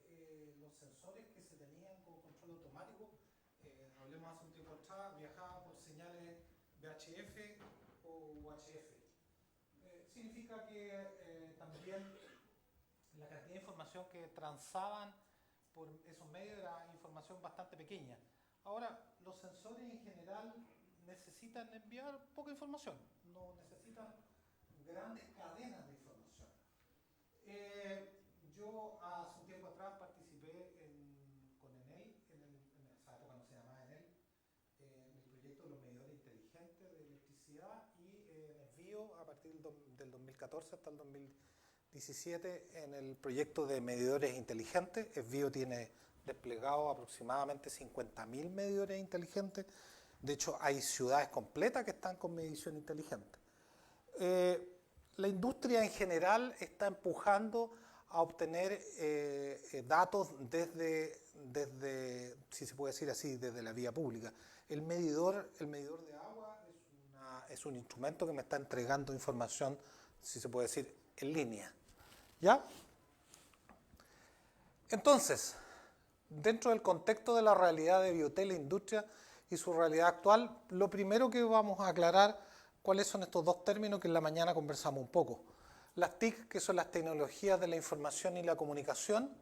los sensores que se tenían con control automático, hablemos hace un tiempo atrás, viajaban por señales VHF o UHF. Significa que también la cantidad de información que transaban por esos medios era información bastante pequeña. Ahora, los sensores en general necesitan enviar poca información, no necesitan grandes cadenas de información. Yo hace un tiempo atrás participé con Enel, en esa época no se llamaba Enel, en el proyecto de los medidores inteligentes de electricidad, y en Esvío a partir del 2014 hasta el 2017 en el proyecto de medidores inteligentes. Esvío tiene desplegado aproximadamente 50.000 medidores inteligentes. De hecho, hay ciudades completas que están con medición inteligente. La industria en general está empujando a obtener datos desde, si se puede decir así, desde la vía pública. El medidor de agua es un instrumento que me está entregando información, si se puede decir, en línea. ¿Ya? Entonces, dentro del contexto de la realidad de IoT, la industria y su realidad actual, lo primero que vamos a aclarar cuáles son estos dos términos que en la mañana conversamos un poco. Las TIC, que son las tecnologías de la información y la comunicación,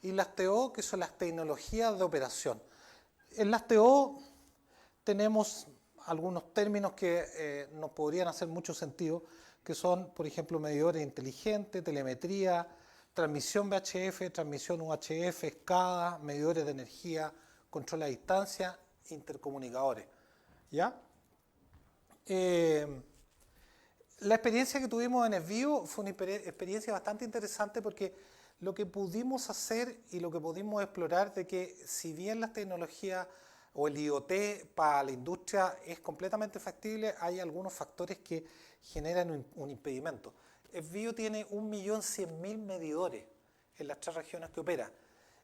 y las TO, que son las tecnologías de operación. En las TO tenemos algunos términos que nos podrían hacer mucho sentido, que son, por ejemplo, medidores inteligentes, telemetría, transmisión VHF, transmisión UHF, SCADA, medidores de energía, control a distancia, intercomunicadores. ¿Ya? La experiencia que tuvimos en Esvío fue una experiencia bastante interesante, porque lo que pudimos hacer y lo que pudimos explorar de que si bien las tecnologías o el IoT para la industria es completamente factible, hay algunos factores que generan un impedimento. Esvío tiene 1.100.000 medidores en las 3 regiones que opera.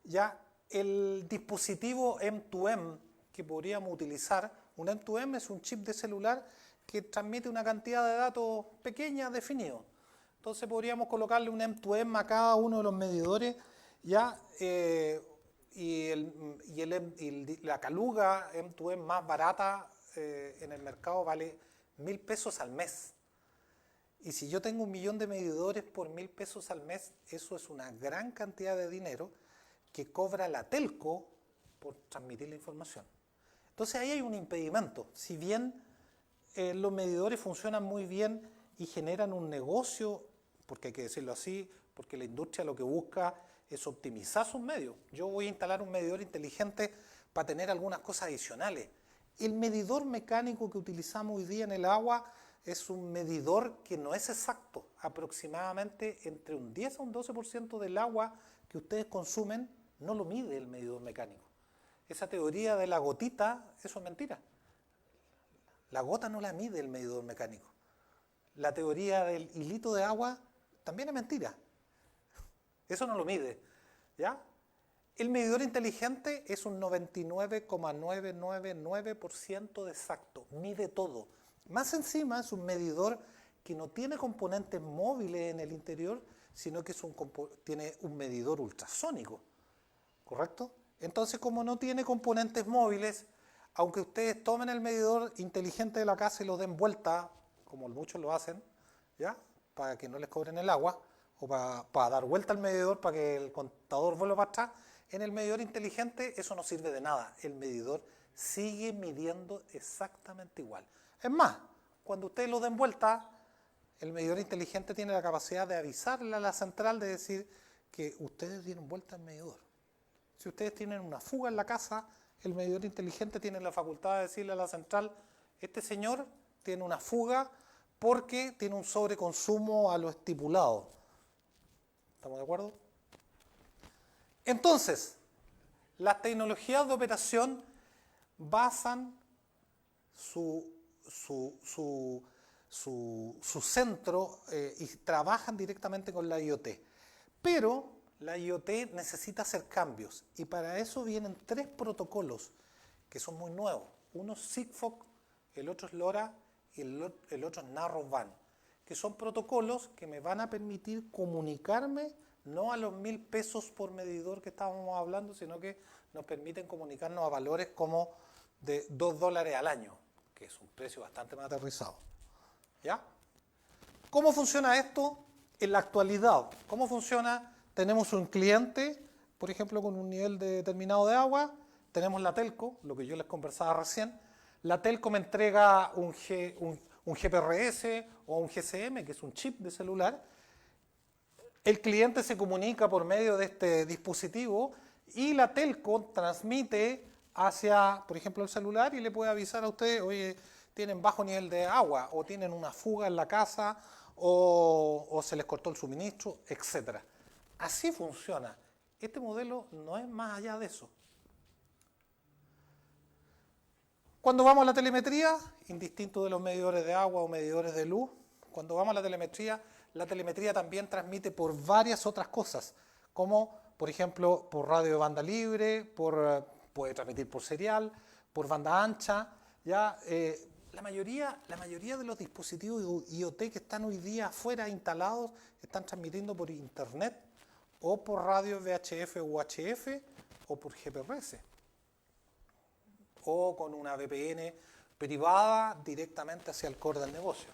Ya el dispositivo M2M que podríamos utilizar, un M2M es un chip de celular que transmite una cantidad de datos pequeña definidos. Entonces podríamos colocarle un M2M a cada uno de los medidores, ya, y la caluga M2M más barata en el mercado vale 1.000 pesos al mes. Y si yo tengo 1 millón de medidores por 1.000 pesos al mes, eso es una gran cantidad de dinero que cobra la telco por transmitir la información. Entonces ahí hay un impedimento. Si bien los medidores funcionan muy bien y generan un negocio, porque hay que decirlo así, porque la industria lo que busca es optimizar sus medios. Yo voy a instalar un medidor inteligente para tener algunas cosas adicionales. El medidor mecánico que utilizamos hoy día en el agua es un medidor que no es exacto. Aproximadamente entre un 10 a un 12% del agua que ustedes consumen no lo mide el medidor mecánico. Esa teoría de la gotita, eso es mentira. La gota no la mide el medidor mecánico. La teoría del hilito de agua también es mentira. Eso no lo mide. ¿Ya? El medidor inteligente es un 99,999% de exacto. Mide todo. Más encima es un medidor que no tiene componentes móviles en el interior, sino que tiene un medidor ultrasónico, ¿correcto? Entonces, como no tiene componentes móviles, aunque ustedes tomen el medidor inteligente de la casa y lo den vuelta, como muchos lo hacen, ¿ya? Para que no les cobren el agua, o para dar vuelta al medidor para que el contador vuelva para atrás, en el medidor inteligente eso no sirve de nada. El medidor sigue midiendo exactamente igual. Es más, cuando ustedes lo den vuelta, el medidor inteligente tiene la capacidad de avisarle a la central de decir que ustedes dieron vuelta al medidor. Si ustedes tienen una fuga en la casa, el medidor inteligente tiene la facultad de decirle a la central, este señor tiene una fuga porque tiene un sobreconsumo a lo estipulado. ¿Estamos de acuerdo? Entonces, las tecnologías de operación basan su centro y trabajan directamente con la IoT. Pero la IoT necesita hacer cambios y para eso vienen 3 protocolos que son muy nuevos. Uno es Sigfox, el otro es LoRa y el otro es Narrowband, que son protocolos que me van a permitir comunicarme no a los 1.000 pesos por medidor que estábamos hablando, sino que nos permiten comunicarnos a valores como de $2 al año, que es un precio bastante más aterrizado. ¿Ya? ¿Cómo funciona esto en la actualidad? ¿Cómo funciona? Tenemos un cliente, por ejemplo, con un nivel determinado de agua, tenemos la telco, lo que yo les conversaba recién, la telco me entrega un GPRS o un GSM, que es un chip de celular. El cliente se comunica por medio de este dispositivo y la telco transmite hacia, por ejemplo, el celular y le puede avisar a usted, oye, tienen bajo nivel de agua o tienen una fuga en la casa o se les cortó el suministro, etc. Así funciona. Este modelo no es más allá de eso. Cuando vamos a la telemetría, indistinto de los medidores de agua o medidores de luz, cuando vamos a la telemetría también transmite por varias otras cosas, como por ejemplo por radio de banda libre, puede transmitir por serial, por banda ancha. ¿Ya? La mayoría de los dispositivos IoT que están hoy día afuera instalados están transmitiendo por internet o por radio VHF o UHF o por GPRS o con una VPN privada directamente hacia el core del negocio.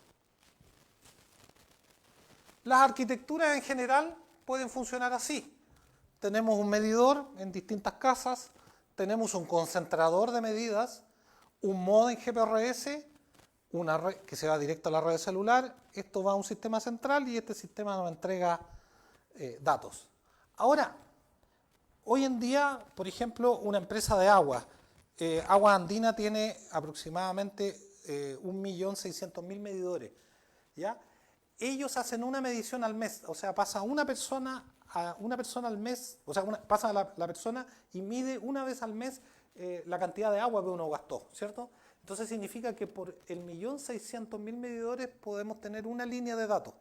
Las arquitecturas en general pueden funcionar así. Tenemos un medidor en distintas casas, tenemos un concentrador de medidas, un modem GPRS, una red que se va directo a la red celular, esto va a un sistema central y este sistema nos entrega datos. Ahora, hoy en día, por ejemplo, una empresa de agua, Agua Andina tiene aproximadamente 1.600.000 medidores, ¿ya? Ellos hacen una medición al mes, o sea, pasa una persona al mes, o sea, pasa la persona y mide una vez al mes la cantidad de agua que uno gastó, ¿cierto? Entonces significa que por el 1.600.000 medidores podemos tener una línea de datos.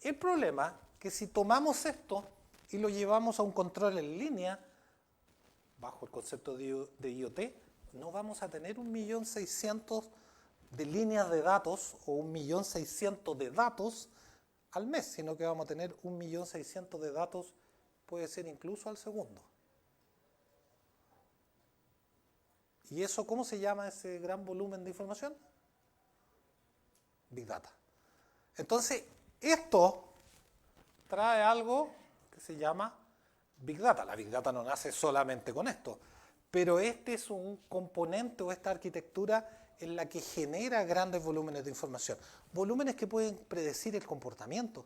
El problema es que si tomamos esto y lo llevamos a un control en línea, bajo el concepto de IoT, no vamos a tener 1.600.000 de líneas de datos o 1.600.000 de datos al mes, sino que vamos a tener 1.600.000 de datos, puede ser incluso al segundo. ¿Y eso cómo se llama ese gran volumen de información? Big Data. Entonces, esto trae algo que se llama Big Data. La Big Data no nace solamente con esto, pero este es un componente o esta arquitectura en la que genera grandes volúmenes de información. Volúmenes que pueden predecir el comportamiento.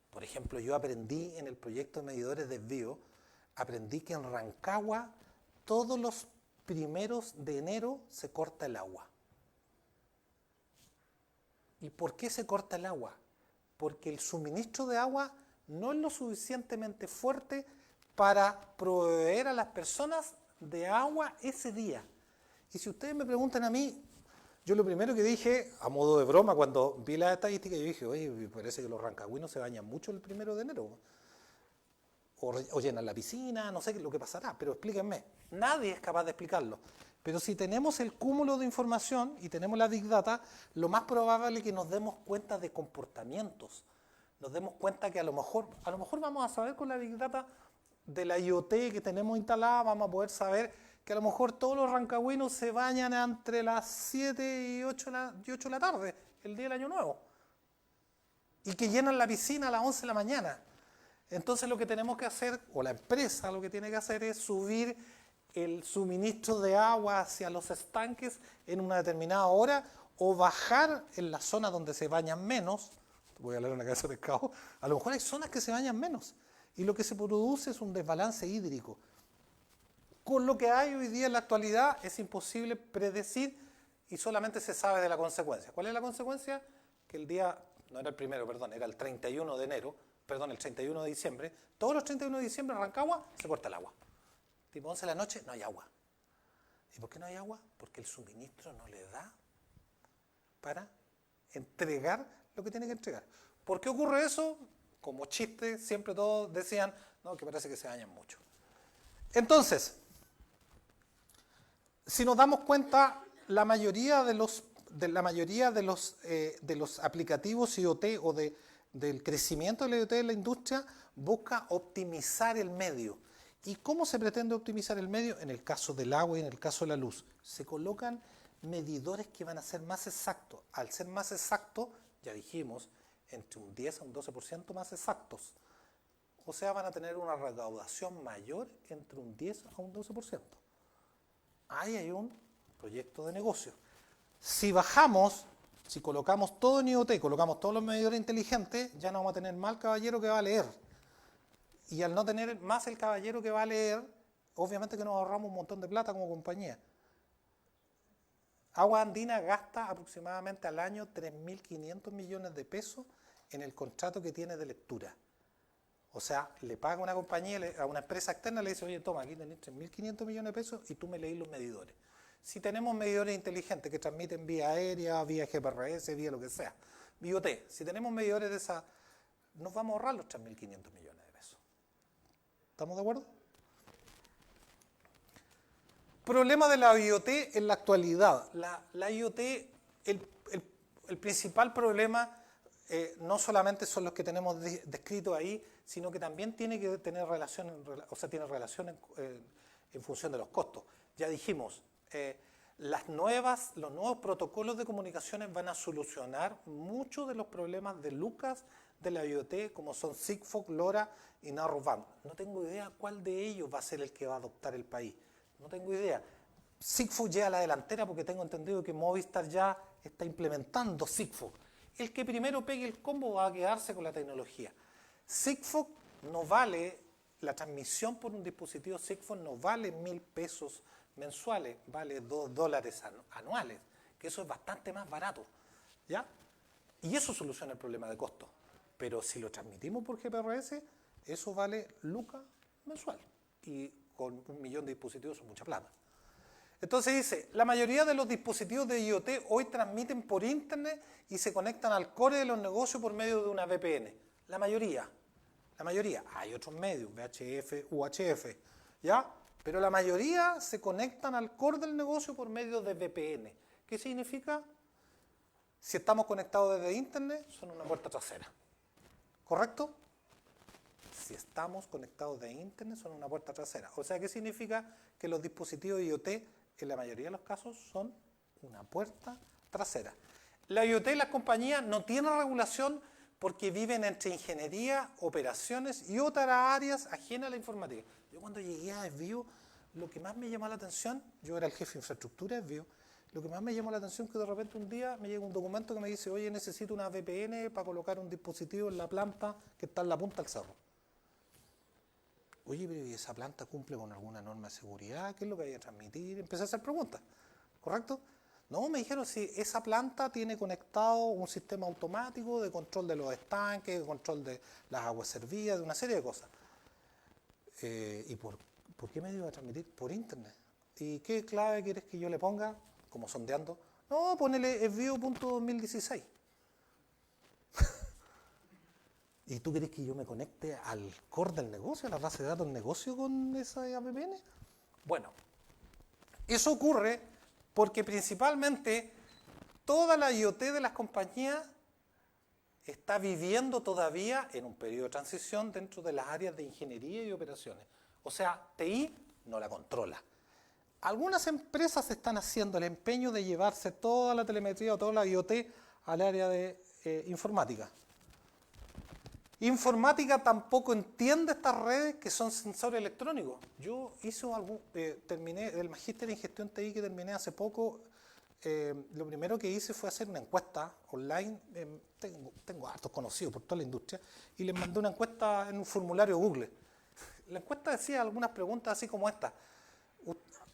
Por ejemplo, yo aprendí en el proyecto de medidores de desvío, aprendí que en Rancagua todos los primeros de enero se corta el agua. ¿Y por qué se corta el agua? Porque el suministro de agua no es lo suficientemente fuerte para proveer a las personas de agua ese día. Y si ustedes me preguntan a mí, yo lo primero que dije, a modo de broma, cuando vi las estadísticas, yo dije, oye, parece que los rancagüinos se bañan mucho el 1 de enero. O llenan la piscina, no sé lo que pasará, pero explíquenme. Nadie es capaz de explicarlo. Pero si tenemos el cúmulo de información y tenemos la Big Data, lo más probable es que nos demos cuenta de comportamientos. Nos demos cuenta que a lo mejor vamos a saber con la Big Data de la IoT que tenemos instalada, vamos a poder saber que a lo mejor todos los rancagüinos se bañan entre las 7 y 8 de la tarde, el día del Año Nuevo. Y que llenan la piscina a las 11 de la mañana. Entonces lo que tenemos que hacer, o la empresa lo que tiene que hacer es subir el suministro de agua hacia los estanques en una determinada hora o bajar en la zona donde se bañan menos. Voy a hablar en la cabeza de pescado. A lo mejor hay zonas que se bañan menos y lo que se produce es un desbalance hídrico. Con lo que hay hoy día en la actualidad es imposible predecir y solamente se sabe de la consecuencia. ¿Cuál es la consecuencia? Que el día, no era el primero, perdón, era el 31 de enero, perdón, el 31 de diciembre, todos los 31 de diciembre en Rancagua se corta el agua. Tipo 11 de la noche no hay agua. ¿Y por qué no hay agua? Porque el suministro no le da para entregar lo que tiene que entregar. ¿Por qué ocurre eso? Como chiste, siempre todos decían, no, que parece que se bañan mucho. Entonces, si nos damos cuenta, la mayoría de los aplicativos IoT o del crecimiento de la IoT en la industria busca optimizar el medio. ¿Y cómo se pretende optimizar el medio? En el caso del agua y en el caso de la luz. Se colocan medidores que van a ser más exactos. Al ser más exactos, ya dijimos, entre un 10 a un 12% más exactos. O sea, van a tener una recaudación mayor entre un 10 a un 12%. Ahí hay un proyecto de negocio. Si bajamos, si colocamos todo en IoT, colocamos todos los medidores inteligentes, ya no vamos a tener más el caballero que va a leer. Y al no tener más el caballero que va a leer, obviamente que nos ahorramos un montón de plata como compañía. Agua Andina gasta aproximadamente al año 3.500 millones de pesos en el contrato que tiene de lectura. O sea, le paga una compañía, a una empresa externa, le dice, oye, toma, aquí tenés 3.500 millones de pesos y tú me leís los medidores. Si tenemos medidores inteligentes que transmiten vía aérea, vía GPRS, vía lo que sea, IoT, si tenemos medidores de esa, nos vamos a ahorrar los 3.500 millones de pesos. ¿Estamos de acuerdo? Problema de la IoT en la actualidad. La IoT, el principal problema no solamente son los que tenemos descritos ahí, sino que también tiene que tener relación, tiene relación en función de los costos. Ya dijimos, los nuevos protocolos de comunicaciones van a solucionar muchos de los problemas de Lucas de la IoT, como son Sigfox, LoRa y Narrowband. No tengo idea cuál de ellos va a ser el que va a adoptar el país. No tengo idea. Sigfox lleva a la delantera porque tengo entendido que Movistar ya está implementando Sigfox. El que primero pegue el combo va a quedarse con la tecnología. Sigfox no vale, la transmisión por un dispositivo Sigfox no vale 1.000 pesos mensuales, vale $2 anuales, que eso es bastante más barato, ¿ya? Y eso soluciona el problema de costo. Pero si lo transmitimos por GPRS, eso vale lucas mensual. Y con 1 millón de dispositivos es mucha plata. Entonces dice, la mayoría de los dispositivos de IoT hoy transmiten por internet y se conectan al core de los negocios por medio de una VPN. La mayoría. Hay otros medios, VHF, UHF, ¿ya? Pero la mayoría se conectan al core del negocio por medio de VPN. ¿Qué significa? Si estamos conectados desde internet, son una puerta trasera. ¿Correcto? Si estamos conectados de internet, son una puerta trasera. O sea, ¿qué significa? Que los dispositivos IoT, en la mayoría de los casos, son una puerta trasera. La IoT y las compañías no tienen regulación porque viven entre ingeniería, operaciones y otras áreas ajenas a la informática. Yo cuando llegué a SBio, lo que más me llamó la atención, yo era el jefe de infraestructura de SBio, lo que más me llamó la atención es que de repente un día me llega un documento que me dice, oye, necesito una VPN para colocar un dispositivo en la planta que está en la punta del cerro. Oye, pero ¿y esa planta cumple con alguna norma de seguridad? ¿Qué es lo que hay que transmitir? Empecé a hacer preguntas, ¿correcto? No, me dijeron si esa planta tiene conectado un sistema automático de control de los estanques, de control de las aguas servidas, de una serie de cosas. ¿Y por qué me iba a transmitir? Por internet. ¿Y qué clave quieres que yo le ponga? Como sondeando. No, ponele SBio.2016. ¿Y tú quieres que yo me conecte al core del negocio, a la base de datos del negocio con esa VPN? Bueno, Eso ocurre porque principalmente toda la IoT de las compañías está viviendo todavía en un periodo de transición dentro de las áreas de ingeniería y operaciones. O sea, TI no la controla. Algunas empresas están haciendo el empeño de llevarse toda la telemetría o toda la IoT al área de informática. Informática tampoco entiende estas redes que son sensores electrónicos. Yo terminé el magíster en gestión TI que terminé hace poco. Lo primero que hice fue hacer una encuesta online. Tengo hartos conocidos por toda la industria y les mandé una encuesta en un formulario Google. La encuesta decía algunas preguntas así como esta.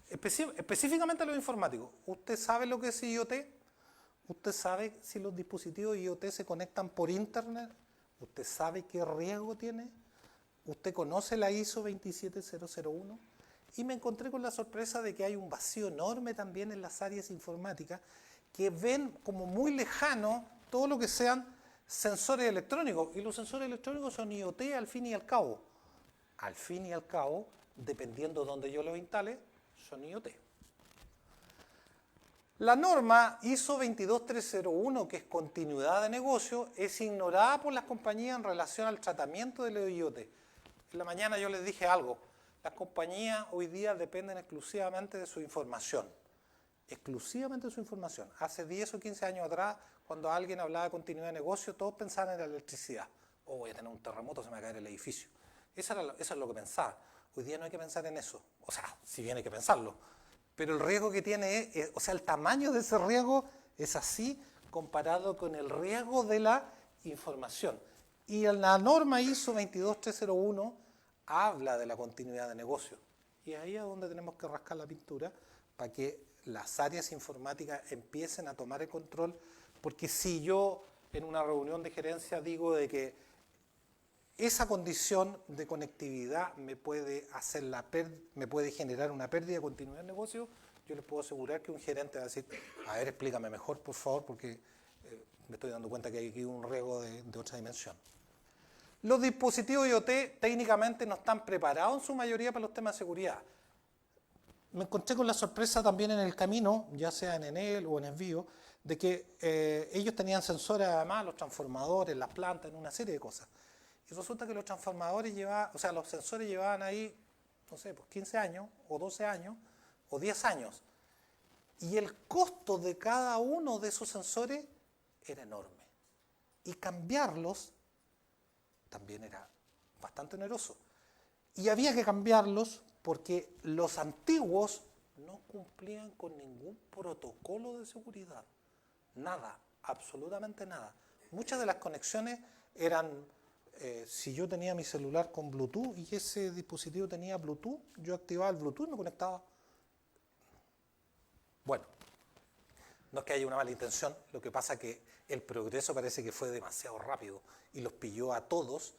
Específicamente a los informáticos. ¿Usted sabe lo que es IoT? ¿Usted sabe si los dispositivos IoT se conectan por internet? ¿Usted sabe qué riesgo tiene? ¿Usted conoce la ISO 27001? Y me encontré con la sorpresa de que hay un vacío enorme también en las áreas informáticas que ven como muy lejano todo lo que sean sensores electrónicos. Y los sensores electrónicos son IoT al fin y al cabo. Al fin y al cabo, dependiendo de donde yo los instale, son IoT. La norma ISO 22301, que es continuidad de negocio, es ignorada por las compañías en relación al tratamiento de los IoT. En la mañana yo les dije algo. Las compañías hoy día dependen exclusivamente de su información. Exclusivamente de su información. Hace 10 o 15 años atrás, cuando alguien hablaba de continuidad de negocio, todos pensaban en la electricidad. Oh, voy a tener un terremoto, se me va a caer el edificio. Eso es lo que pensaba. Hoy día no hay que pensar en eso. O sea, si bien hay que pensarlo. Pero el riesgo que tiene o sea, el tamaño de ese riesgo es así comparado con el riesgo de la información. Y en la norma ISO 22301 habla de la continuidad de negocio. Y ahí es donde tenemos que rascar la pintura para que las áreas informáticas empiecen a tomar el control. Porque si yo en una reunión de gerencia digo de que esa condición de conectividad me puede generar una pérdida de continuidad de negocio, yo les puedo asegurar que un gerente va a decir, a ver, explícame mejor, por favor, porque me estoy dando cuenta que hay aquí un riesgo de otra dimensión. Los dispositivos IoT técnicamente no están preparados en su mayoría para los temas de seguridad. Me encontré con la sorpresa también en el camino, ya sea en Enel o en Envío, de que ellos tenían sensores además, los transformadores, las plantas, en una serie de cosas. Y resulta que los los sensores llevaban ahí, no sé, pues 15 años, o 12 años, o 10 años. Y el costo de cada uno de esos sensores era enorme. Y cambiarlos también era bastante oneroso. Y había que cambiarlos porque los antiguos no cumplían con ningún protocolo de seguridad. Nada, absolutamente nada. Muchas de las conexiones eran... si yo tenía mi celular con Bluetooth y ese dispositivo tenía Bluetooth, yo activaba el Bluetooth y me conectaba. Bueno, no es que haya una mala intención, lo que pasa es que el progreso parece que fue demasiado rápido y los pilló a todos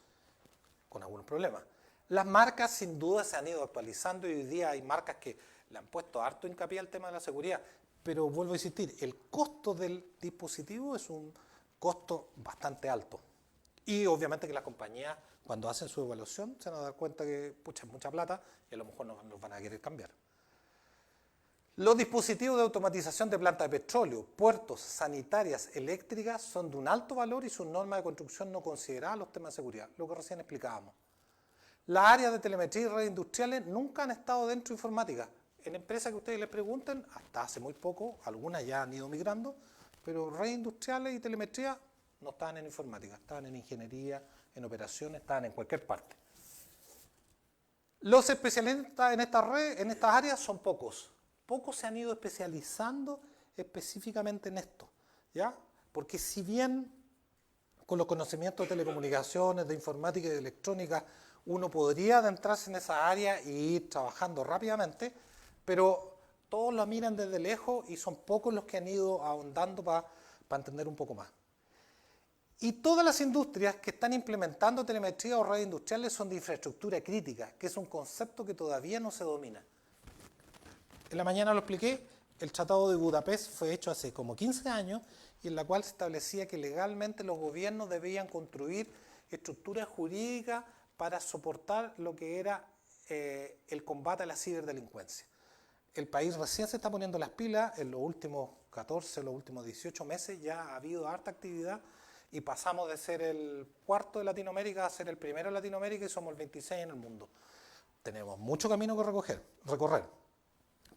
con algunos problemas. Las marcas sin duda se han ido actualizando y hoy día hay marcas que le han puesto harto hincapié al tema de la seguridad, pero vuelvo a insistir, el costo del dispositivo es un costo bastante alto. Y obviamente que las compañías, cuando hacen su evaluación, se van a dar cuenta que pucha, es mucha plata y a lo mejor no los van a querer cambiar. Los dispositivos de automatización de plantas de petróleo, puertos, sanitarias, eléctricas son de un alto valor y sus normas de construcción no consideraban los temas de seguridad, lo que recién explicábamos. Las áreas de telemetría y redes industriales nunca han estado dentro de informática. En empresas que ustedes les pregunten, hasta hace muy poco, algunas ya han ido migrando, pero redes industriales y telemetría no estaban en informática, estaban en ingeniería, en operaciones, estaban en cualquier parte. Los especialistas en estas áreas son pocos. Pocos se han ido especializando específicamente en esto, ¿ya? Porque si bien con los conocimientos de telecomunicaciones, de informática y de electrónica, uno podría adentrarse en esa área y ir trabajando rápidamente, pero todos lo miran desde lejos y son pocos los que han ido ahondando para entender un poco más. Y todas las industrias que están implementando telemetría o redes industriales son de infraestructura crítica, que es un concepto que todavía no se domina. En la mañana lo expliqué, el Tratado de Budapest fue hecho hace como 15 años y en la cual se establecía que legalmente los gobiernos debían construir estructuras jurídicas para soportar lo que era el combate a la ciberdelincuencia. El país recién se está poniendo las pilas, en los últimos 14, los últimos 18 meses ya ha habido harta actividad y pasamos de ser el cuarto de Latinoamérica a ser el primero de Latinoamérica y somos el 26 en el mundo. Tenemos mucho camino que recorrer.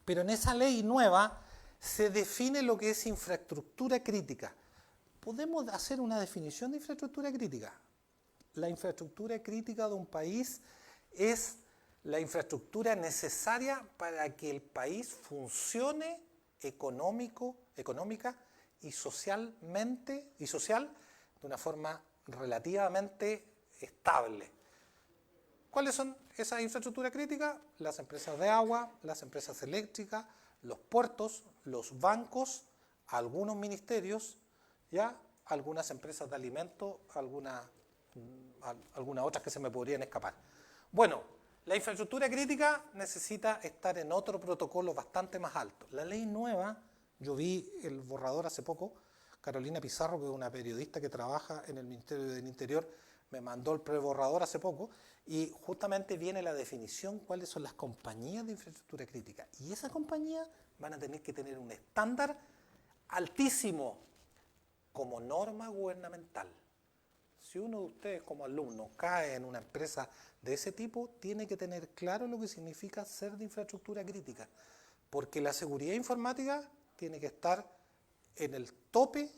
Pero en esa ley nueva se define lo que es infraestructura crítica. ¿Podemos hacer una definición de infraestructura crítica? La infraestructura crítica de un país es la infraestructura necesaria para que el país funcione económica y social de una forma relativamente estable. ¿Cuáles son esas infraestructuras críticas? Las empresas de agua, las empresas eléctricas, los puertos, los bancos, algunos ministerios, ¿ya? Algunas empresas de alimentos, algunas otras que se me podrían escapar. Bueno, la infraestructura crítica necesita estar en otro protocolo bastante más alto. La ley nueva, yo vi el borrador hace poco, Carolina Pizarro, que es una periodista que trabaja en el Ministerio del Interior, me mandó el preborrador hace poco, y justamente viene la definición cuáles son las compañías de infraestructura crítica. Y esas compañías van a tener que tener un estándar altísimo como norma gubernamental. Si uno de ustedes como alumno cae en una empresa de ese tipo, tiene que tener claro lo que significa ser de infraestructura crítica, porque la seguridad informática tiene que estar en el tope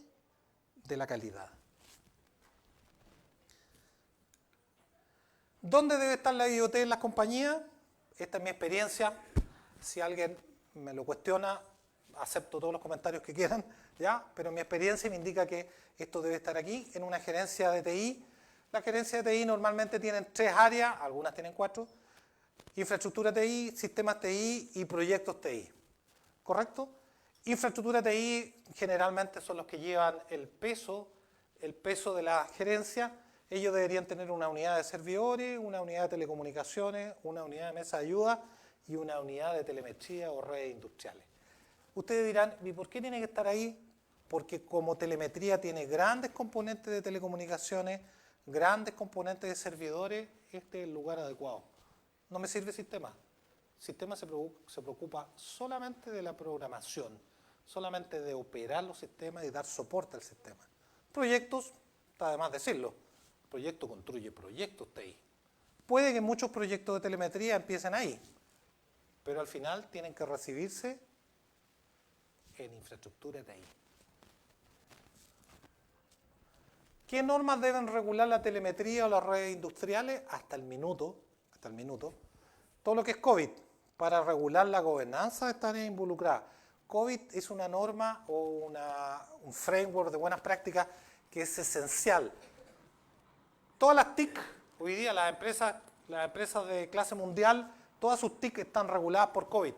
de la calidad. ¿Dónde debe estar la IoT en las compañías? Esta es mi experiencia. Si alguien me lo cuestiona, acepto todos los comentarios que quieran, ¿ya? Pero mi experiencia me indica que esto debe estar aquí, en una gerencia de TI. Las gerencias de TI normalmente tienen 3 áreas, algunas tienen 4. Infraestructura TI, sistemas TI y proyectos TI. ¿Correcto? Infraestructura TI generalmente son los que llevan el peso de la gerencia. Ellos deberían tener una unidad de servidores, una unidad de telecomunicaciones, una unidad de mesa de ayuda y una unidad de telemetría o redes industriales. Ustedes dirán, ¿y por qué tiene que estar ahí? Porque como telemetría tiene grandes componentes de telecomunicaciones, grandes componentes de servidores, este es el lugar adecuado. No me sirve sistema. Sistema se preocupa solamente de la programación, solamente de operar los sistemas y dar soporte al sistema. Proyectos, está de más decirlo. El proyecto construye proyectos TI. Puede que muchos proyectos de telemetría empiecen ahí, pero al final tienen que recibirse en infraestructura TI. ¿Qué normas deben regular la telemetría o las redes industriales? Hasta el minuto, todo lo que es COVID, para regular la gobernanza de esta área involucrada. COVID es una norma o un framework de buenas prácticas que es esencial. Todas las TIC, hoy día las empresas de clase mundial, todas sus TIC están reguladas por COVID.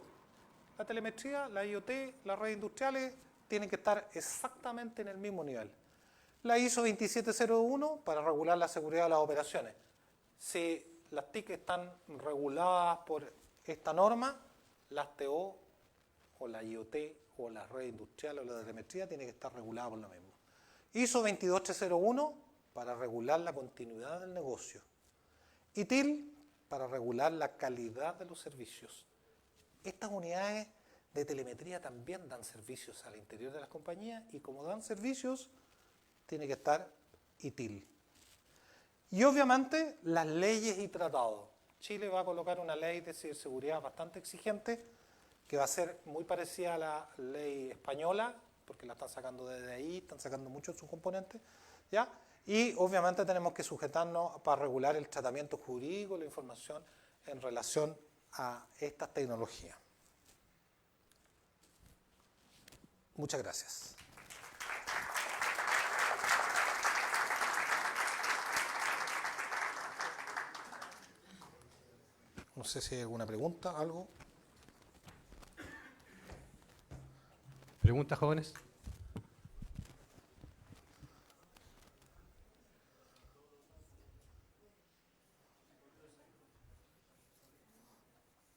La telemetría, la IoT, las redes industriales tienen que estar exactamente en el mismo nivel. La ISO 27001 para regular la seguridad de las operaciones. Si las TIC están reguladas por esta norma, las TO o la IoT o la red industrial o la telemetría tiene que estar regulada por lo mismo. ISO 22301 para regular la continuidad del negocio. ITIL para regular la calidad de los servicios. Estas unidades de telemetría también dan servicios al interior de las compañías y como dan servicios, tiene que estar ITIL. Y obviamente las leyes y tratados. Chile va a colocar una ley de ciberseguridad bastante exigente que va a ser muy parecida a la ley española, porque la están sacando desde ahí, están sacando muchos de sus componentes, ¿ya? Y obviamente tenemos que sujetarnos para regular el tratamiento jurídico, la información en relación a estas tecnologías. Muchas gracias. No sé si hay alguna pregunta, algo. ¿Preguntas, jóvenes?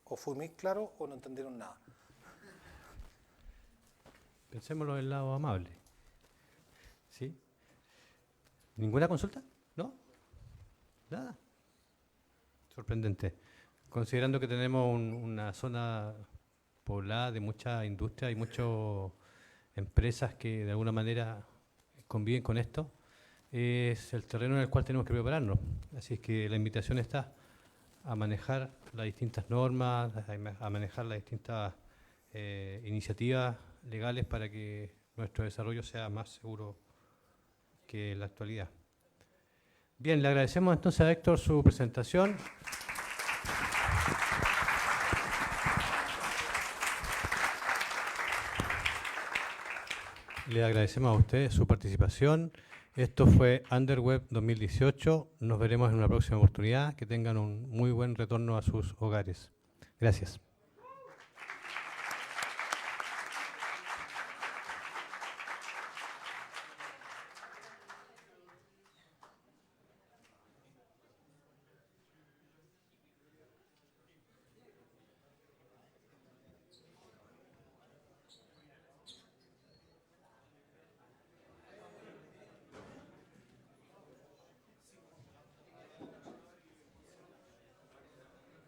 O fui muy claro o no entendieron nada. Pensémoslo del lado amable. ¿Sí? ¿Ninguna consulta? ¿No? Nada. Sorprendente. Considerando que tenemos una zona poblada de mucha industria y muchas empresas que de alguna manera conviven con esto, es el terreno en el cual tenemos que prepararnos. Así es que la invitación está a manejar las distintas normas, a manejar las distintas iniciativas legales para que nuestro desarrollo sea más seguro que en la actualidad. Bien, le agradecemos entonces a Héctor su presentación. Le agradecemos a ustedes su participación. Esto fue Underweb 2018. Nos veremos en una próxima oportunidad. Que tengan un muy buen retorno a sus hogares. Gracias.